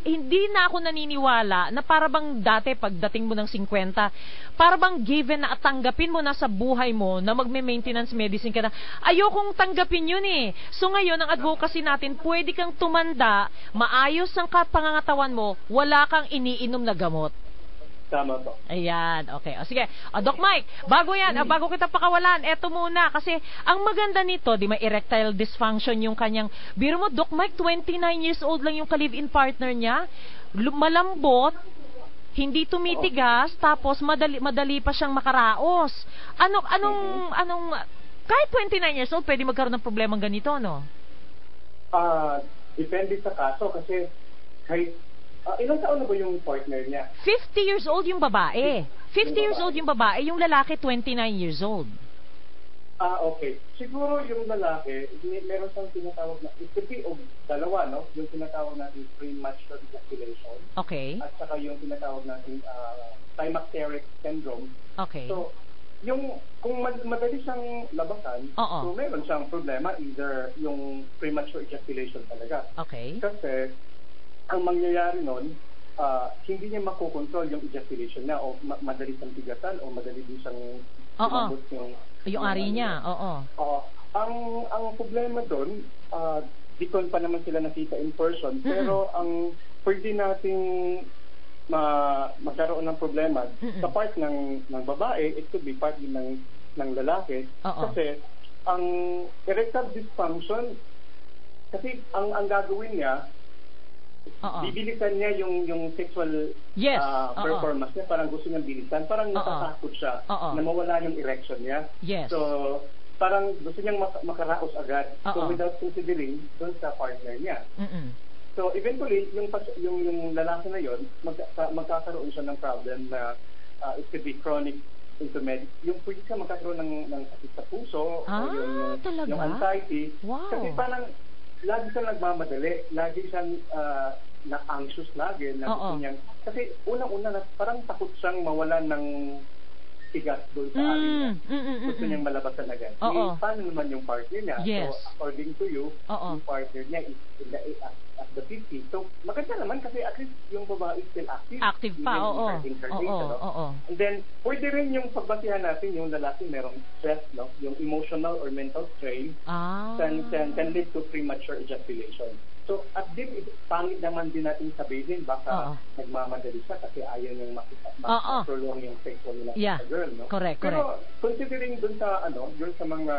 hindi na ako naniniwala na para bang dati pagdating mo ng 50, para bang given na tanggapin mo na sa buhay mo na magme-maintenance medicine ka na. Ayokong tanggapin yun eh. So ngayon, ang advocacy natin, pwede kang tumanda, maayos ang pangangatawan mo, wala kang iniinom na gamot. Tama po. Ayan, okay. O, sige. O, Doc Mike, bago kita pakawalan, eto muna. Kasi, ang maganda nito, di may erectile dysfunction yung kanyang, biro mo, Doc Mike, 29 years old lang yung ka-live-in partner niya. Malambot, hindi tumitigas, tapos madali pa siyang makaraos. Kahit 29 years old, pwede magkaroon ng problemang ganito, no? Depende sa kaso, kasi kahit ilang taon na ba yung partner niya? 50 years old yung babae. 50 years old yung babae, yung lalaki 29 years old. Okay. Siguro yung lalaki, meron siyang tinatawag na, it could be dalawa, no? Yung tinatawag natin premature ejaculation. Okay. At saka yung tinatawag natin climacteric syndrome. Okay. So, kung madali siyang labasan, so meron siyang problema, either yung premature ejaculation talaga. Okay. Kasi, ang mangyayari nun, hindi niya makokontrol yung ejaculation niya o madali siyang tigasan o madali din siyang lumabot yung ari niya. Ang problema doon, di ko pa naman sila nakita in person, pero ang pwede nating magkaroon ng problema sa part ng babae, it could be part din ng lalaki. Kasi ang erectile dysfunction, kasi ang gagawin niya, bibilisan niya yung sexual performance niya. Parang gusto niyang bilisan. Parang natatakot siya na mawala yung erection niya. Yes. So, parang gusto niyang makaraos agad. So, without considering doon sa partner niya. So, eventually, yung lalaki na yun, magkakaroon siya ng problem na it could be chronic intermediate. Yung pwede ka magkakaroon ng sakit sa puso o yung anxiety. Wow. Kasi parang lagi siyang nagmamadali, lagi siyang na-anxious lagi, gusto niyang, kasi unang-una parang takot siyang mawalan ng tigas doon sa ari niya. Gusto niyang malabasan agad. Paano naman yung partner niya? Yes. So, according to you, yung partner niya is at the 50. So, maganda naman kasi at least yung babae is still active. Active pa, And then, pwede rin yung pagbasihan natin, yung lalaki merong stress, no? Yung emotional or mental strain can lead to premature ejaculation. So, at din, pangit naman din natin sabihin, baka nagmamadali siya kasi ayaw niyang prolong yung sexual nila sa girl, no? Correct. Pero, considering dun sa, dun sa mga,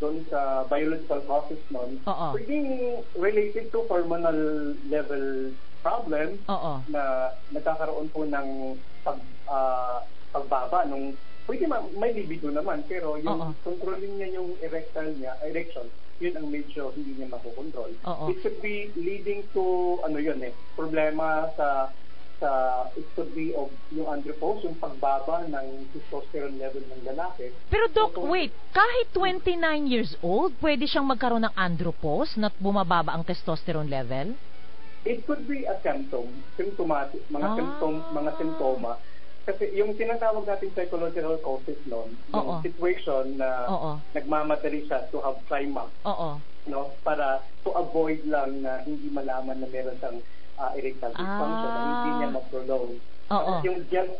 doon sa biological causes nun, pwedeng related to hormonal level problem na nagkakaroon po ng pagbaba nung pwede may libido naman, pero yung controlling niya yung erection, yun ang medyo hindi niya makokontrol. It could be leading to problema sa it could be of yung andropause, yung pagbaba ng testosterone level ng lalaki. Pero Doc, wait, kahit 29 years old, pwede siyang magkaroon ng andropause na bumababa ang testosterone level? It could be a symptomatic, mga simptoma. Kasi yung tinatawag natin psychological causes nun, yung situation na nagmamadali siya to have climax, no, para to avoid lang na hindi malaman na meron siyang erectile dysfunction na hindi niya ma-prolong. Yung just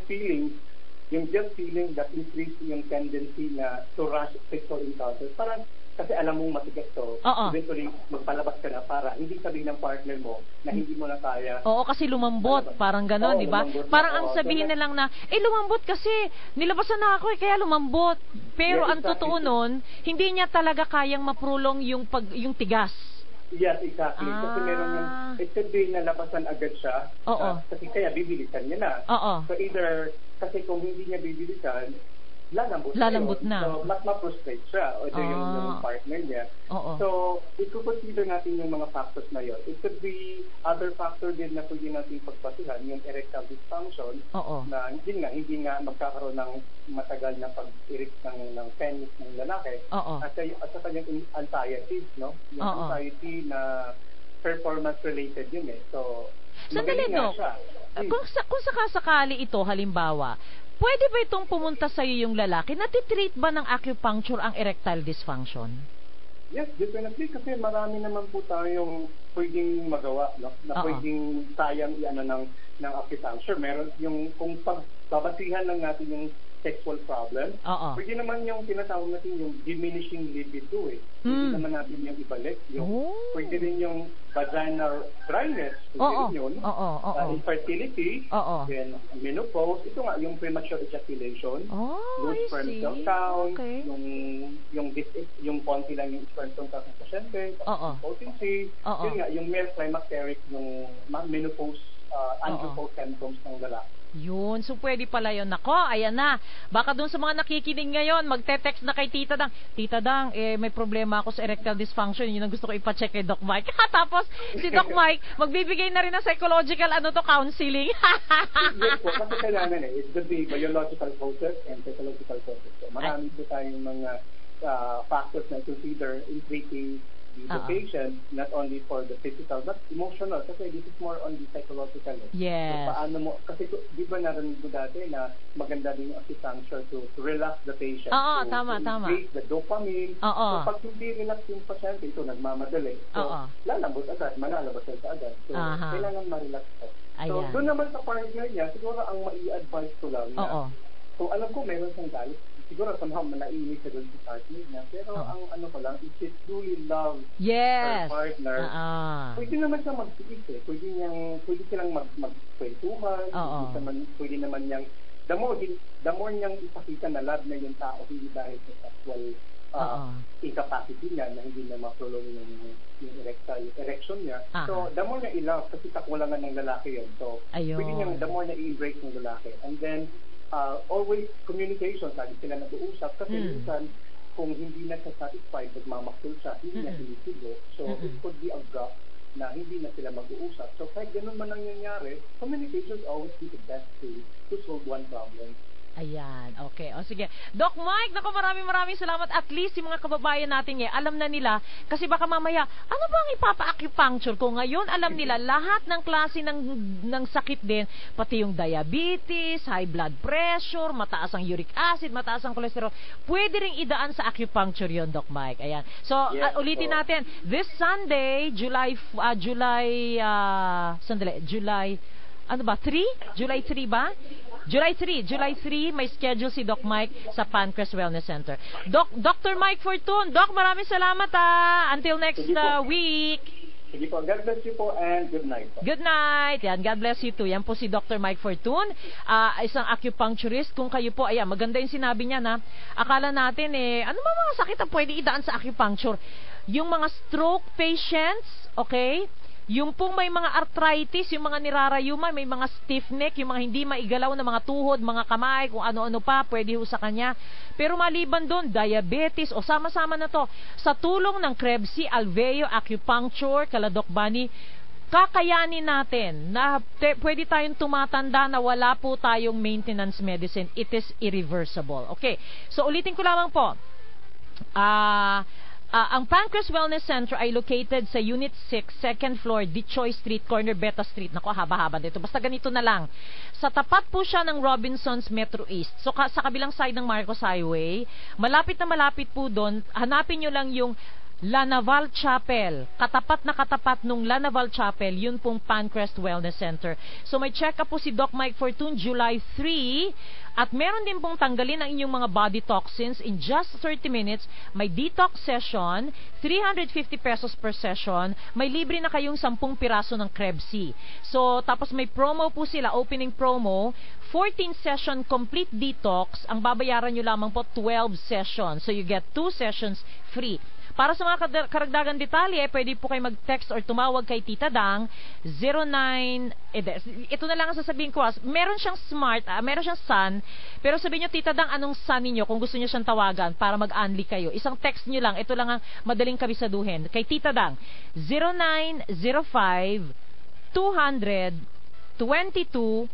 feeling that increase yung tendency na to rush sexual encounters. Parang kasi alam mong matigas to, eventually magpalabas ka na para hindi sabihin ng partner mo na hindi mo na kaya. Kasi lumambot, parang gano'n, di ba? Parang ang sabihin na lang na, lumambot kasi, nilabasan na ako kaya lumambot. Pero ang totoo nun, hindi niya talaga kayang maprolong yung tigas. Yes, exactly. Kasi meron yung, it could be nalabasan agad siya. Kasi kaya bibilisan niya na. So either, kasi kung hindi niya bibilisan, lalambot na. So, mas ma-frustrate siya. O yung partner niya. So, if we consider natin yung mga factors na yun, it could be other factor din na pwede natin pagpasihan, yung erectile dysfunction, na hindi nga magkakaroon ng matagal na pag-erect ng penis ng lalaki. At saka yung anxiety, no? Yung anxiety na performance-related yun eh. So, sandali, Dok. Kung sakasakali ito, halimbawa, pwede ba itong pumunta sa'yo yung lalaki? Natitreat ba ng acupuncture ang erectile dysfunction? Yes, definitely. Kasi marami naman po tayong pwedeng magawa, no? Na pwedeng sayang ng acupuncture. Meron yung, kung pagbabasihan lang natin yung sexual problem, pwede naman yung tinatawag natin yung diminishing libido eh. Pwede naman natin yung ibalik. Pwede rin yung vaginal dryness, pwede rin yun. Infertility, then menopause, ito nga yung premature ejaculation, low sperm cell count, yung konti lang yung sperm cell count ng pasyente, potency, yun nga, yung male climacteric, yung menopause, andropause symptoms ng lalaki. Yun. So, pwede pala yun. Nako, ayan na. Baka dun sa mga nakikinig ngayon, magte-text na kay Tita Dang. Tita Dang, may problema ako sa erectile dysfunction. Yun ang gusto ko ipacheck kay Doc Mike. Tapos, si Doc Mike, magbibigay na rin ng psychological, counseling. Yes po. Kasi kailangan it could be biological causes and psychological causes. So, marami po tayong mga factors na consider in treating the patient, not only for the physical but emotional, kasi this is more on the psychological. Yes. So, paano mo, kasi di ba narinig mo dati na maganda din yung acupuncture to relax the patient. Tama. Increase the dopamine. So, pag hindi relax yung pasyente, ito nagmamadali. So, lalabot agad, malalabas sa agad. So, kailangan ma-relax ka. So, doon naman sa partner niya, siguro ang mai-advise ko lang na, so, alam ko meron siyang galit. Siguro somehow naiinis sa doon sa partner niya. Pero ang ko lang, if she truly loves her partner, pwede naman siya magtiis eh. Pwede silang magkwentuhan. Pwede naman niyang, the more niyang ipakita na love na yung tao, hindi dahil sa sexual incapacity niya na hindi na ma-prolong yung erection niya. So, the more niya i-love, kasi kakulangan ng lalaki yun. So, pwede niyang the more niya i-embrace ng lalaki. And then, always communication, lagi sila nag-uusap kasi minsan kung hindi na siya satisfied, nagmamaktul siya, hindi na sinisigo. So, it could be a gap na hindi na sila mag-uusap. So, kahit ganun man ang nangyayari, communication is always be the best way to solve one problem. Ayan, okay. O sige. Doc Mike, naku, maraming salamat. At least yung mga kababayan natin alam na nila, kasi baka mamaya, ano ba ang ipapa-acupuncture ko ngayon? Alam nila lahat ng klase ng sakit din, pati yung diabetes, high blood pressure, mataas ang uric acid, mataas ang cholesterol. Pwede ring idaan sa acupuncture yon, Doc Mike. Ayan. So, ulitin natin. This Sunday, July 3 ba? July 3, may schedule si Doc Mike sa Pancras Wellness Center. Dr. Mike Fortun, Doc, maraming salamat until next week. Sige po, God bless you po and good night po. Good night. Yan, God bless you too. Yan po si Dr. Mike Fortun, isang acupuncturist. Kung kayo po, maganda yung sinabi niya na akala natin ano ba mga sakit ang pwede idaan sa acupuncture? Yung mga stroke patients, okay? Yung pong may mga arthritis, yung mga nirarayuman, may mga stiff neck, yung mga hindi maigalaw na mga tuhod, mga kamay, kung ano-ano pa, pwede ho sa kanya. Pero maliban doon, diabetes, o sama-sama na to, sa tulong ng Krebs, Alveo Acupuncture, kala Doc Bunny, kakayanin natin na pwede tayong tumatanda na wala po tayong maintenance medicine. It is irreversible. Okay, so ulitin ko lamang po. Ang Pancras Wellness Center ay located sa Unit 6, 2nd floor, Dichoy Street, corner Beta Street. Naku, haba-haba dito. Basta ganito na lang. Sa tapat po siya ng Robinsons Metro East. So, sa kabilang side ng Marcos Highway, malapit na malapit po doon, hanapin nyo lang yung La Naval Chapel. Katapat na katapat nung La Naval Chapel, yun pong Pancrest Wellness Center. So may check-up po si Doc Mike Fortun July 3 at meron din pong tanggalin ang inyong mga body toxins in just 30 minutes. May detox session, 350 pesos per session. May libre na kayong 10 piraso ng Krebs. So tapos may promo po sila, opening promo, 14 session complete detox. Ang babayaran nyo lamang po 12 sessions. So you get 2 sessions free. Para sa mga karagdagan detalye, pwede po kayo mag-text or tumawag kay Tita Dang 09. Ito na lang ang sasabihin ko. Meron siyang smart, meron siyang Sun, pero sabihin niyo, Tita Dang, anong Sun niyo kung gusto niyo siyang tawagan para mag-unli kayo. Isang text niyo lang. Ito lang ang madaling kabisaduhin. Kay Tita Dang 0905 200 2217.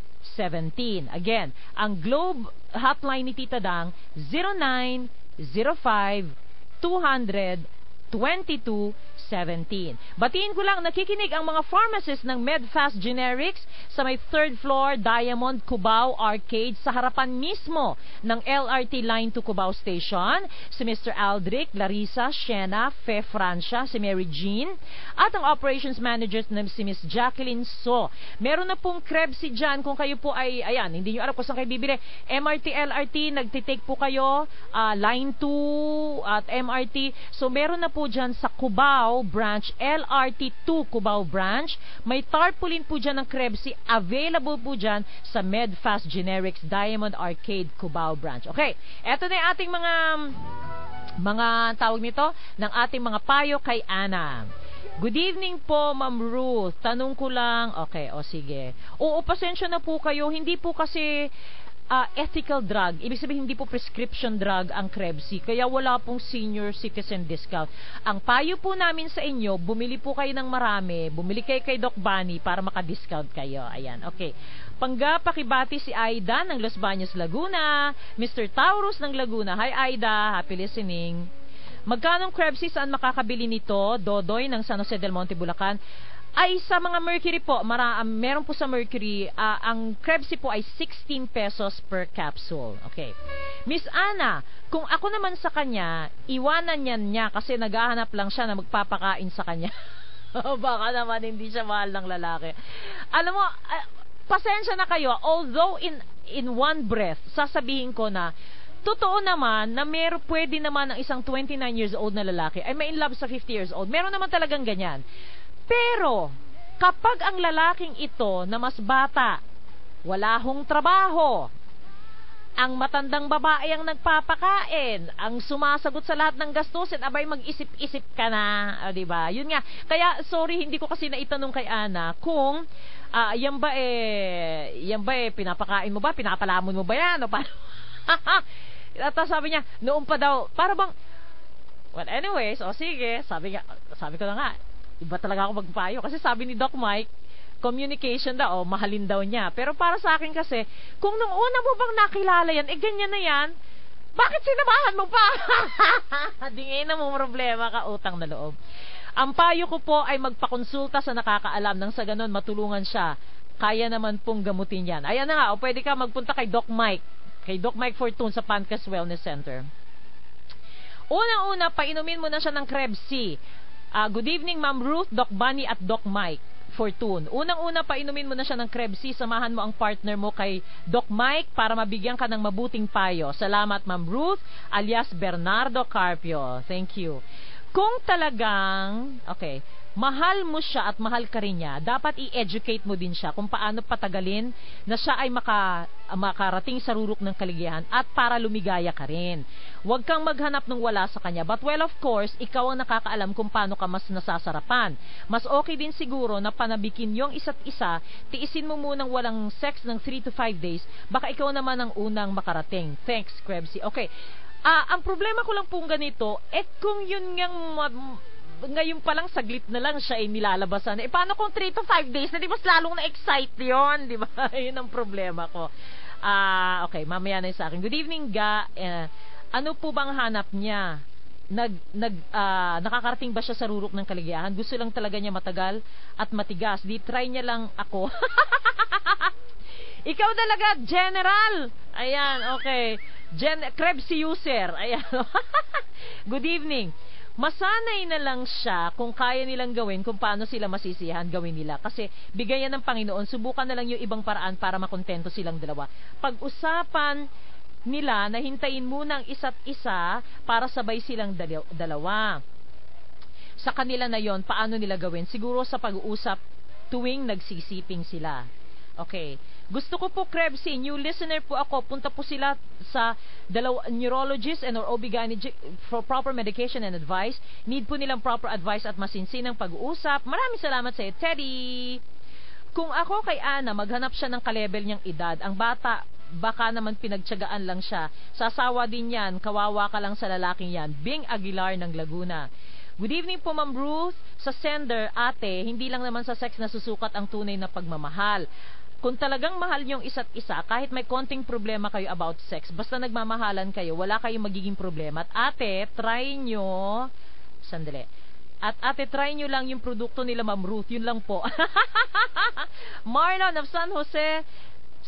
Again, ang Globe hotline ni Tita Dang 0905 200 2217. Batiin ko lang, nakikinig ang mga pharmacists ng Medfast Generics sa may 3rd floor Diamond Cubao Arcade sa harapan mismo ng LRT Line to Cubao Station. Si Mr. Aldrich, Larissa, Shena, Fe Francia, si Mary Jean, at ang operations manager na si Miss Jacqueline So. Meron na pong Krebsy dyan kung kayo po ay, ayan, hindi nyo alam kung saan kayo bibili. MRT, LRT, nagtitake po kayo, Line 2 at MRT. So meron na po dyan sa Cubao branch, LRT2 Cubao branch. May tarpaulin po dyan ng Krebsy. Available po dyan sa Medfast Generics Diamond Arcade Cubao branch. Okay, eto na yung ating mga tawag nito, ng ating mga payo kay Ana. Good evening po, Ma'am Ruth. Tanong ko lang, okay, sige. Oo, pasensya na po kayo. Hindi po kasi ethical drug. Ibig sabihin, hindi po prescription drug ang Krebsy. Kaya wala pong senior citizen discount. Ang payo po namin sa inyo, bumili po kayo ng marami. Bumili kayo kay Doc Bunny para maka-discount kayo. Ayan, okay. Pakibati si Aida ng Los Baños, Laguna. Mr. Taurus ng Laguna. Hi, Aida. Happy listening. Magkano Krebsy, saan makakabili nito? Dodoy ng San Jose del Monte, Bulacan. Ay sa mga Mercury po, meron po sa Mercury, ang Krebsy po ay 16 pesos per capsule. Okay. Miss Ana, kung ako naman sa kanya, iwanan niya kasi naghahanap lang siya na magpapakain sa kanya. Baka naman hindi siya mahal ng lalaki. Alam mo, pasensya na kayo, although in one breath, sasabihin ko na, totoo naman na pwede naman ang isang 29 years old na lalaki ay may in love sa 50 years old. Meron naman talagang ganyan. Pero, kapag ang lalaking ito na mas bata, wala hong trabaho, ang matandang babae ang nagpapakain, ang sumasagot sa lahat ng gastusin, abay mag-isip-isip ka na, diba? Yun nga. Kaya, sorry, hindi ko kasi naitanong kay Ana kung yan ba pinapakain mo ba? Pinapalamon mo ba yan? O paano? At sabi niya, noon pa daw, para bang, well, anyways, sige, sabi ko na nga, iba talaga ako magpayo. Kasi sabi ni Doc Mike, communication daw, mahalin daw niya. Pero para sa akin kasi, kung nung una mo bang nakilala yan, ganyan na yan, bakit sinamahan mo pa? Di na mo problema ka, utang na loob. Ang payo ko po ay magpakonsulta sa nakakaalam nang sa ganun matulungan siya. Kaya naman pong gamutin yan. Ayan na nga, o pwede ka magpunta kay Doc Mike. Kay Doc Mike Fortune sa Pancas Wellness Center. Unang-una, painumin mo na siya ng Krebsy. Good evening, Ma'am Ruth, Doc Bunny at Doc Mike Fortune. Unang-una, painumin mo na siya ng Krebsy. Samahan mo ang partner mo kay Doc Mike para mabigyan ka ng mabuting payo. Salamat, Ma'am Ruth, alias Bernardo Carpio. Thank you. Kung talagang, mahal mo siya at mahal ka rin niya, dapat i-educate mo din siya kung paano patagalin na siya ay makarating sa rurok ng kaligayahan at para lumigaya ka rin. Huwag kang maghanap ng wala sa kanya. But well, of course, ikaw ang nakakaalam kung paano ka mas nasasarapan. Mas okay din siguro na panabikin yung isa't isa, tiisin mo munang walang sex ng 3 to 5 days, baka ikaw naman ang unang makarating. Thanks, Krebsy. Okay. Ang problema ko lang pong ganito, kung yun ngang ngayon pa lang saglit na lang siya ay nilalabasan. Paano kung 3 to 5 days na di mas lalong na-excite yun, di ba? Yun ang problema ko. Okay, mamaya na sa akin. Good evening, Ga. Ano po bang hanap niya? Nakakarating ba siya sa rurok ng kaligayahan? Gusto lang talaga niya matagal at matigas. Di try niya lang ako. Ikaw talaga, General. Ayan, okay. Krebsy user. Ayan. Good evening. Masanay na lang siya kung kaya nilang gawin, kung paano sila masisiyahan, gawin nila. Kasi bigayan ng Panginoon, subukan na lang yung ibang paraan para makontento silang dalawa. Pag-usapan nila na hintayin muna ang isa't isa para sabay silang dalawa. Sa kanila na yon, paano nila gawin? Siguro sa pag-uusap tuwing nagsisiping sila. Okay. Gusto ko po, Krebsy, new listener po ako. Punta po sila sa neurologist and or OB-GYN for proper medication and advice. Need po nilang proper advice at masinsinang pag-uusap. Maraming salamat sa iyo, Teddy. Kung ako kay Ana, maghanap siya ng kalebel niyang edad. Ang bata, baka naman pinagtiyagaan lang siya. Sasawa din yan, kawawa ka lang sa lalaking yan. Bing Aguilar ng Laguna. Good evening po, Ma'am Ruth. Sa sender, ate, hindi lang naman sa sex na susukat ang tunay na pagmamahal. Kung talagang mahal niyong isa't isa, kahit may konting problema kayo about sex, basta nagmamahalan kayo, wala kayong magiging problema. At ate, try nyo, sandali, at ate, try nyo lang yung produkto nila, Ma'am Ruth, yun lang po. Marlon of San Jose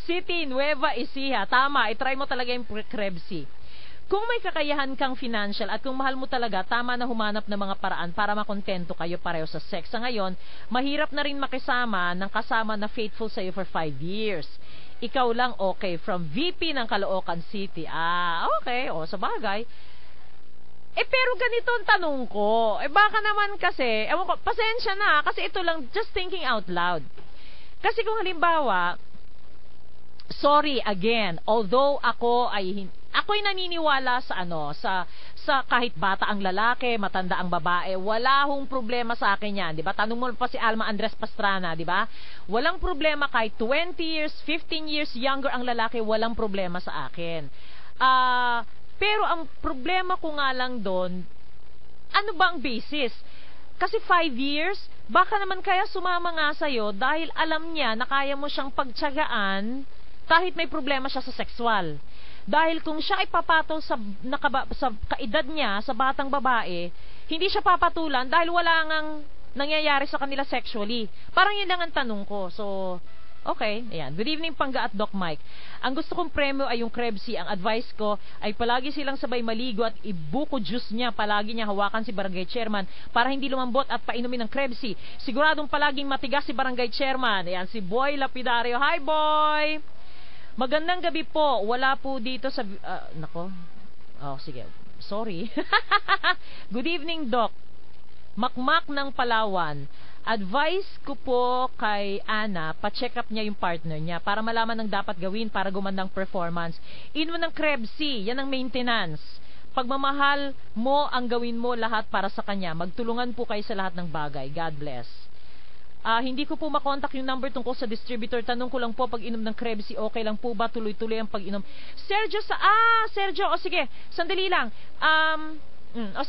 City, Nueva Ecija, tama, itry mo talaga yung Krebsy. Kung may kakayahan kang financial at kung mahal mo talaga, tama na humanap ng mga paraan para makontento kayo pareho sa sex. Sa ngayon, mahirap na rin makisama ng kasama na faithful sa'yo for 5 years. Ikaw lang okay, from VP ng Caloocan City. Okay, sa bagay. Pero ganito ang tanong ko. Baka naman kasi, ewan ko, pasensya na, kasi ito lang, just thinking out loud. Kasi kung halimbawa, sorry again, although ako'y naniniwala sa kahit bata ang lalaki, matanda ang babae, wala hong problema sa akin yan, 'di ba? Tanong mo pa si Alma Andres Pastrana, 'di ba? Walang problema kahit 20 years, 15 years younger ang lalaki, walang problema sa akin. Pero ang problema ko nga lang doon, ano ba ang basis? Kasi 5 years, baka naman kaya sumama nga sa'yo dahil alam niya na kaya mo siyang pagtiyagaan kahit may problema siya sa sexual. Dahil kung siya ay papatol sa kaedad niya, sa batang babae, hindi siya papatulan dahil wala ngang nangyayari sa kanila sexually. Parang yun lang ang tanong ko. So, okay, ayan. Good evening, Pangga at Doc Mike. Ang gusto kong premyo ay yung Krebsy. Ang advice ko ay palagi silang sabay maligo at ibuko juice niya. Palagi niya hawakan si Barangay Chairman para hindi lumambot at painumin ng Krebsy. Siguradong palaging matigas si Barangay Chairman. Ayan, si Boy Lapidario. Hi, Boy! Magandang gabi po. Wala po dito sa... sige. Sorry. Good evening, Doc. Makmak ng Palawan. Advice ko po kay Ana, pa-check up niya yung partner niya para malaman ang dapat gawin para gumandang performance. Inom ng Krebsy, yan ang maintenance. Pagmamahal mo ang gawin mo lahat para sa kanya. Magtulungan po kayo sa lahat ng bagay. God bless. Hindi ko po makontak yung number tungkol sa distributor. Tanong ko lang po, pag inom ng Krebsy, okay lang po ba? Tuloy-tuloy ang pag-inom. Sergio, sige, sandali lang.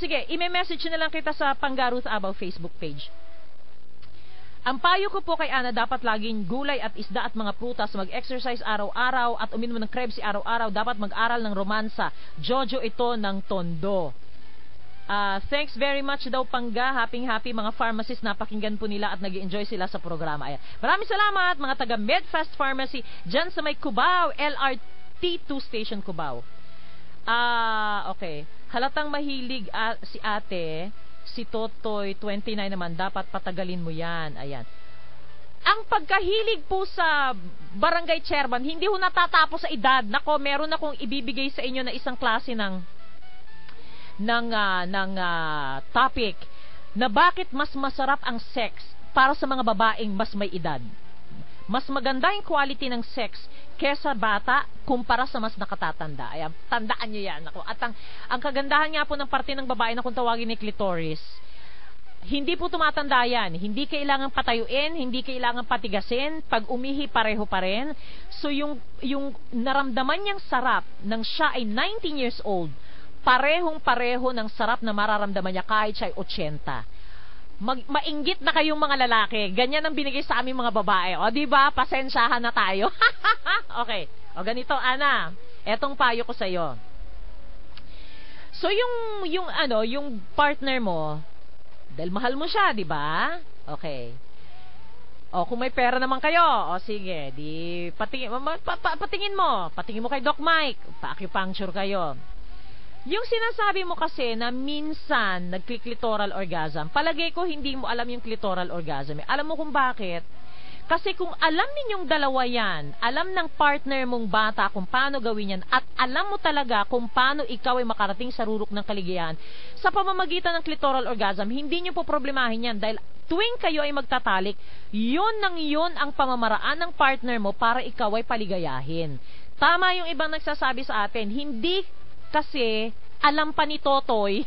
Sige, i-message na lang kita sa Pangga Ruth Abaw Facebook page. Ang payo ko po kay Ana, dapat laging gulay at isda at mga prutas, mag-exercise araw-araw at uminom ng Krebsy araw-araw. Dapat mag-aral ng romansa. Jojo ito ng Tondo. Thanks very much daw, Pangga. Happy mga pharmacists, napakinggan po nila at nag-enjoy sila sa programa. Ayan. Maraming salamat mga taga Medfast Pharmacy dyan sa may Cubao, LRT 2 Station Cubao. Okay. Halatang mahilig si ate, si Totoy 29 naman, dapat patagalin mo yan. Ayan. Ang pagkahilig po sa Barangay Chairman, hindi ho natatapos sa edad. Nako, meron akong ibibigay sa inyo na isang klase ng topic na bakit mas masarap ang sex para sa mga babaeng mas may edad. Mas maganda yung quality ng sex kesa bata kumpara sa mas nakatatanda. Ayan, tandaan nyo yan. At ang kagandahan nga po ng parte ng babae na kung tawagin ni clitoris, hindi po tumatanda yan. Hindi kailangan patayuin, hindi kailangan patigasin. Pag umihi, pareho pa rin. So yung naramdaman niyang sarap nang siya ay 19 years old, parehong-pareho ng sarap na mararamdaman niya kahit siya ay 80. Mainggit na kayong mga lalaki. Ganyan ang binigay sa aming mga babae. O, diba? Pasensyahan na tayo. Okay. O, ganito, Ana. Etong payo ko sa'yo. So, yung partner mo, dahil mahal mo siya, diba? Okay. O, kung may pera naman kayo, o sige, di, patingin mo kay Doc Mike, pa-acupuncture kayo. Yung sinasabi mo kasi na minsan nagkli-clitoral orgasm, palagay ko hindi mo alam yung clitoral orgasm. Alam mo kung bakit? Kasi kung alam ninyong dalawa yan, alam ng partner mong bata kung paano gawin yan, at alam mo talaga kung paano ikaw ay makarating sa rurok ng kaligayahan, sa pamamagitan ng clitoral orgasm, hindi nyo po problemahin yan dahil tuwing kayo ay magtatalik, yun ang pamamaraan ng partner mo para ikaw ay paligayahin. Tama yung ibang nagsasabi sa atin, hindi kasi alam pa ni Totoy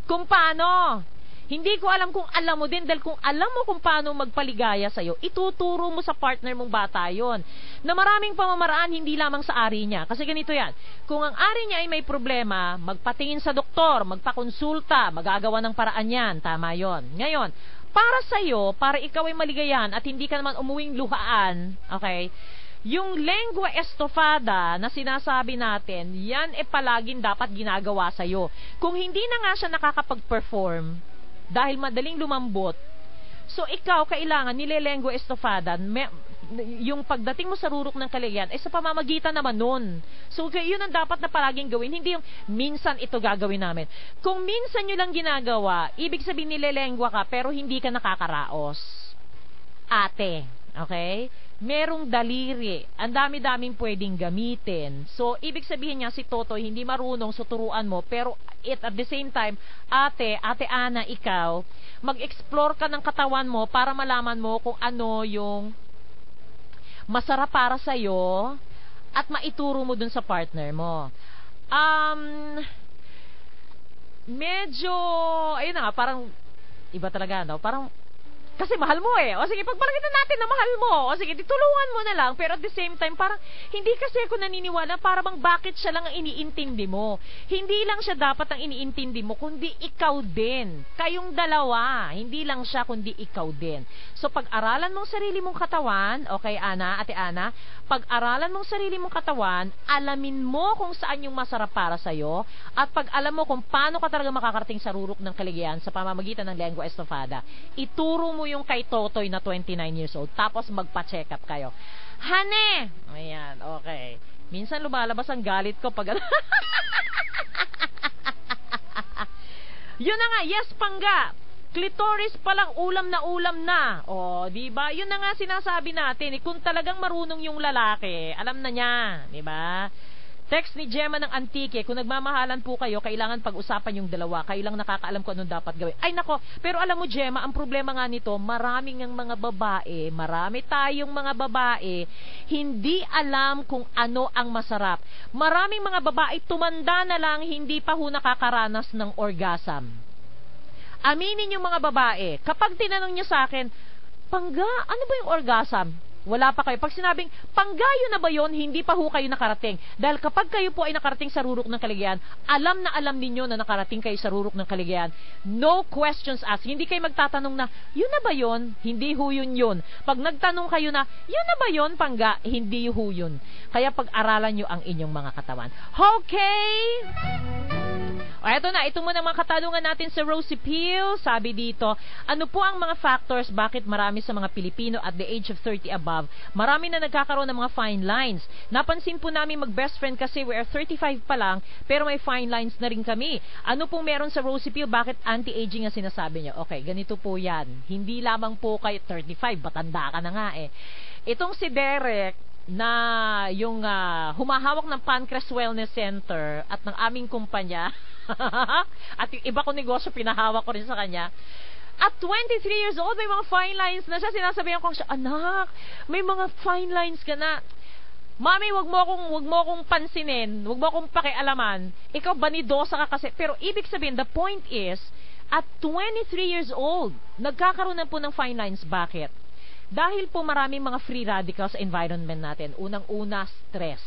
kung paano. Hindi ko alam kung alam mo din, dahil kung alam mo kung paano magpaligaya sa'yo, ituturo mo sa partner mong bata yon. Na maraming pamamaraan, hindi lamang sa ari niya. Kasi ganito yan, kung ang ari niya ay may problema, magpatingin sa doktor, magpakonsulta, magagawa ng paraan yan. Tama yon. Ngayon, para sa'yo, para ikaw ay maligayahan at hindi ka naman umuwing luhaan, okay, yung lengua estofada na sinasabi natin, yan palaging dapat ginagawa sa'yo. Kung hindi na nga siya nakakapag-perform, dahil madaling lumambot, so ikaw kailangan nilelengua estofada, yung pagdating mo sa rurok ng kaligayahan ay sa pamamagitan naman nun. So yun ang dapat na palaging gawin, hindi yung minsan ito gagawin namin. Kung minsan nyo lang ginagawa, ibig sabihin nilelengua ka pero hindi ka nakakaraos. Ate, okay? Merong daliri, ang dami-daming pwedeng gamitin. So, ibig sabihin niya si Totoy hindi marunong, so turuan mo, pero at the same time, Ate Ana, ikaw, mag-explore ka ng katawan mo para malaman mo kung ano yung masarap para sa'yo at maituro mo dun sa partner mo. Medyo, ayun na nga, parang iba talaga, no? Parang kasi mahal mo eh. O sige, pagpalagitan natin na mahal mo. O sige, ditulungan mo na lang. Pero at the same time, parang hindi kasi ako naniniwala para bang bakit siya lang ang iniintindi mo. Hindi lang siya dapat ang iniintindi mo, kundi ikaw din. Kayong dalawa. Hindi lang siya, kundi ikaw din. So, pag-aralan mong sarili mong katawan, okay, Ate Ana, pag-aralan mong sarili mong katawan, alamin mo kung saan yung masarap para sa'yo, at pag alam mo kung paano ka talaga makakarating sa rurok ng kaligayahan sa pamamagitan ng lengua estofada, ituro mo yung kay Totoy na 29 years old, tapos magpa-check up kayo. Hane! Ayan, okay. Minsan lumalabas ang galit ko pag yun na nga, yes, pangga. Clitoris palang ulam na. O, di ba? Yun na nga sinasabi natin. Kung talagang marunong yung lalaki, alam na niya, di ba? Text ni Gemma ng Antique, kung nagmamahalan po kayo, kailangan pag-usapan yung dalawa. Kayo lang nakakaalam kung anong dapat gawin. Ay nako, pero alam mo Gemma, ang problema nga nito, marami tayong mga babae, hindi alam kung ano ang masarap. Maraming mga babae, tumanda na lang, hindi pa ho nakakaranas ng orgasm. Aminin yung mga babae, kapag tinanong niya sa akin, Pangga, ano ba yung orgasm? Wala pa kayo. Pag sinabing, panggayo na ba yun, hindi pa ho kayo nakarating. Dahil kapag kayo po ay nakarating sa rurok ng kaligayahan, alam na alam ninyo na nakarating kayo sa rurok ng kaligayahan. No questions asked. Hindi kayo magtatanong na, yun na ba yun? Hindi ho yun. Pag nagtanong kayo na, yun na ba yun, pangga? Hindi ho yun. Kaya pag-aralan nyo ang inyong mga katawan. Okay? O eto na, ito muna mga katanungan natin sa Rosie Peel. Sabi dito, ano po ang mga factors bakit marami sa mga Pilipino at the age of 30 above, marami na nagkakaroon ng mga fine lines? Napansin po namin mag-best friend kasi we are 35 pa lang, pero may fine lines na rin kami. Ano pong meron sa Rosie Peel? Bakit anti-aging ang sinasabi niyo? Okay, ganito po yan. Hindi lamang po kayo 35, batanda ka na nga eh. Itong si Derek, na yung humahawak ng Pancreas Wellness Center at ng aming kumpanya at yung iba ko negosyo pinahawak ko rin sa kanya, at 23 years old may mga fine lines na siya. Sinasabihan ko siya, anak, may mga fine lines ka na. Mami, wag mo akong pansinin, wag mo akong pakialaman, ikaw banidosa ka kasi. Pero ibig sabihin, the point is, at 23 years old nagkakaroon na po ng fine lines. Bakit? Dahil po maraming mga free radicals sa environment natin. Unang-una, stress.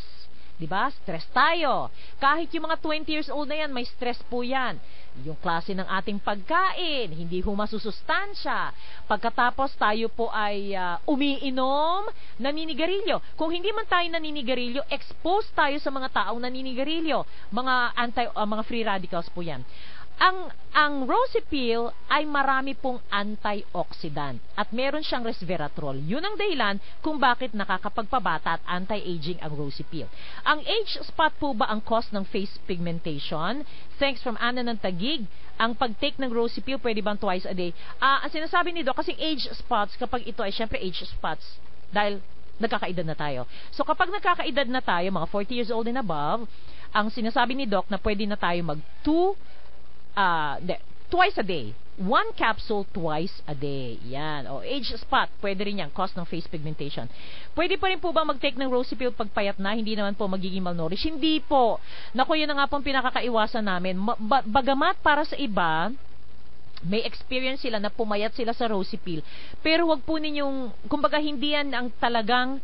Diba? Stress tayo. Kahit yung mga 20 years old na yan, may stress po yan. Yung klase ng ating pagkain, hindi ho masusustansya. Pagkatapos tayo po ay umiinom, naninigarilyo. Kung hindi man tayo naninigarilyo, expose tayo sa mga taong naninigarilyo. Mga free radicals po yan. Ang Rosie Peel ay marami pong antioxidant at meron siyang resveratrol. Yun ang dahilan kung bakit nakakapagpabata at anti-aging ang Rosie Peel. Ang age spot po ba ang cause ng face pigmentation? Thanks from Anna ng Taguig. Ang pag-take ng Rosie Peel, pwede bang twice a day? Ang sinasabi ni Doc, kasi age spots, kapag ito ay syempre age spots, dahil nagkakaedad na tayo. So kapag nagkakaedad na tayo, mga 40 years old and above, ang sinasabi ni Doc na pwede na tayo twice a day. 1 capsule twice a day. Yan. O, age spot, pwede rin yan. Cause ng face pigmentation. Pwede pa rin po ba mag-take ng rosy pill pag payat na? Hindi naman po magiging malnourished. Hindi po. Naku, yun na nga pong pinakakaiwasan namin. Bagamat para sa iba, may experience sila na pumayat sila sa rosy pill. Pero wag po ninyong, kumbaga hindi yan ang talagang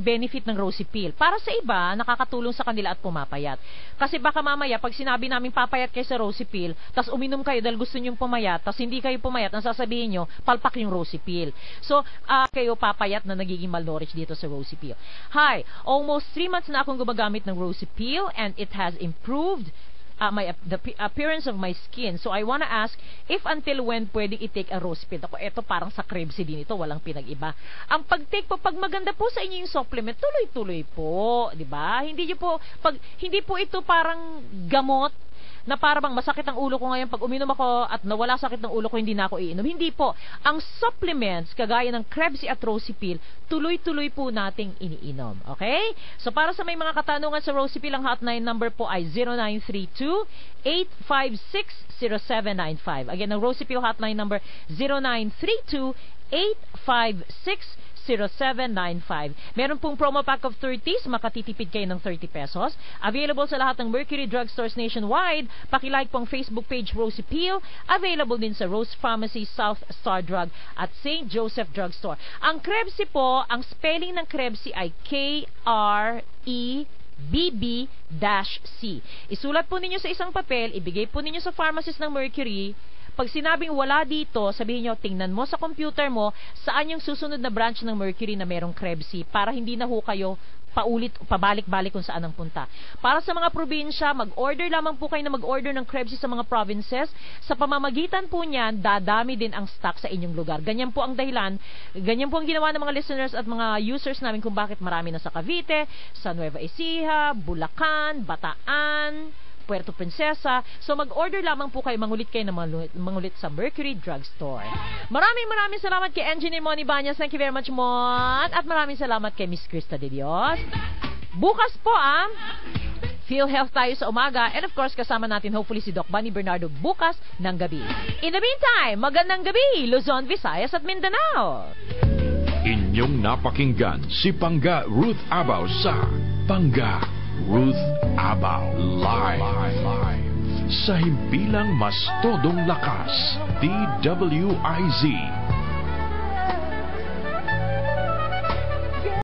benefit ng rosy pill. Para sa iba, nakakatulong sa kanila at pumapayat. Kasi baka mamaya, pag sinabi namin papayat kayo sa rosy pill, tas uminom kayo dahil gusto nyong pumayat, tas hindi kayo pumayat, ang sasabihin nyo, palpak yung rosy pill. So, kayo papayat na nagiging malnourished dito sa rosy pill. Hi, almost 3 months na akong gumagamit ng rosy pill and it has improved the appearance of my skin. So I wanna ask if until when pwedeng i-take a rosy pill. Ako, eto parang sa Krebsy din ito, walang pinag-iba. Ang pag-take po, pag maganda po sa inyo yung supplement, tuloy-tuloy po, di ba? Hindi po ito parang gamot na para bang masakit ang ulo ko ngayon, pag uminom ako at nawala sakit ng ulo ko, hindi na ako iinom. Hindi po. Ang supplements, kagaya ng Krebsy at rosy pill, tuloy-tuloy po nating iniinom. Okay? So para sa may mga katanungan sa rosy pill, ang hotline number po ay 0932-856-0795. Again, ang rosy pill hotline number 0932-856-0795. Meron pong promo pack of 30s, makatitipid kayo ng 30 pesos. Available sa lahat ng Mercury Drugstores nationwide. Pakilike pong Facebook page Rosy Pill. Available din sa Rose Pharmacy, South Star Drug at St. Joseph Drugstore. Ang Krebsy po, ang spelling ng Krebsy ay KREBB-C. Isulat po ninyo sa isang papel, ibigay po ninyo sa pharmacist ng Mercury. Pag sinabing wala dito, sabihin nyo, tingnan mo sa computer mo, saan yung susunod na branch ng Mercury na merong Krebsy para hindi na ho kayo pabalik-balik kung saan ang punta. Para sa mga probinsya, mag-order lamang po kayo na mag-order ng Krebsy sa mga provinces. Sa pamamagitan po niyan, dadami din ang stock sa inyong lugar. Ganyan po ang dahilan, ganyan po ang ginawa ng mga listeners at mga users namin kung bakit marami na sa Cavite, sa Nueva Ecija, Bulacan, Bataan, Puerto Princesa. So mag-order lamang po kayo, mangulit kayo na mangulit sa Mercury Drugstore. Maraming salamat kay Engineer Moni Banyas. Thank you very much, Mon. At maraming salamat kay Miss Krista De Dios. Bukas po Feel Health tayo sa umaga. And of course, kasama natin hopefully si Doc Bunny Bernardo bukas ng gabi. In the meantime, magandang gabi, Luzon, Visayas at Mindanao. Inyong napakinggan si Pangga Ruth Abaw sa Pangga Ruth Abaw Live sa himpilang mas todong lakas, DWIZ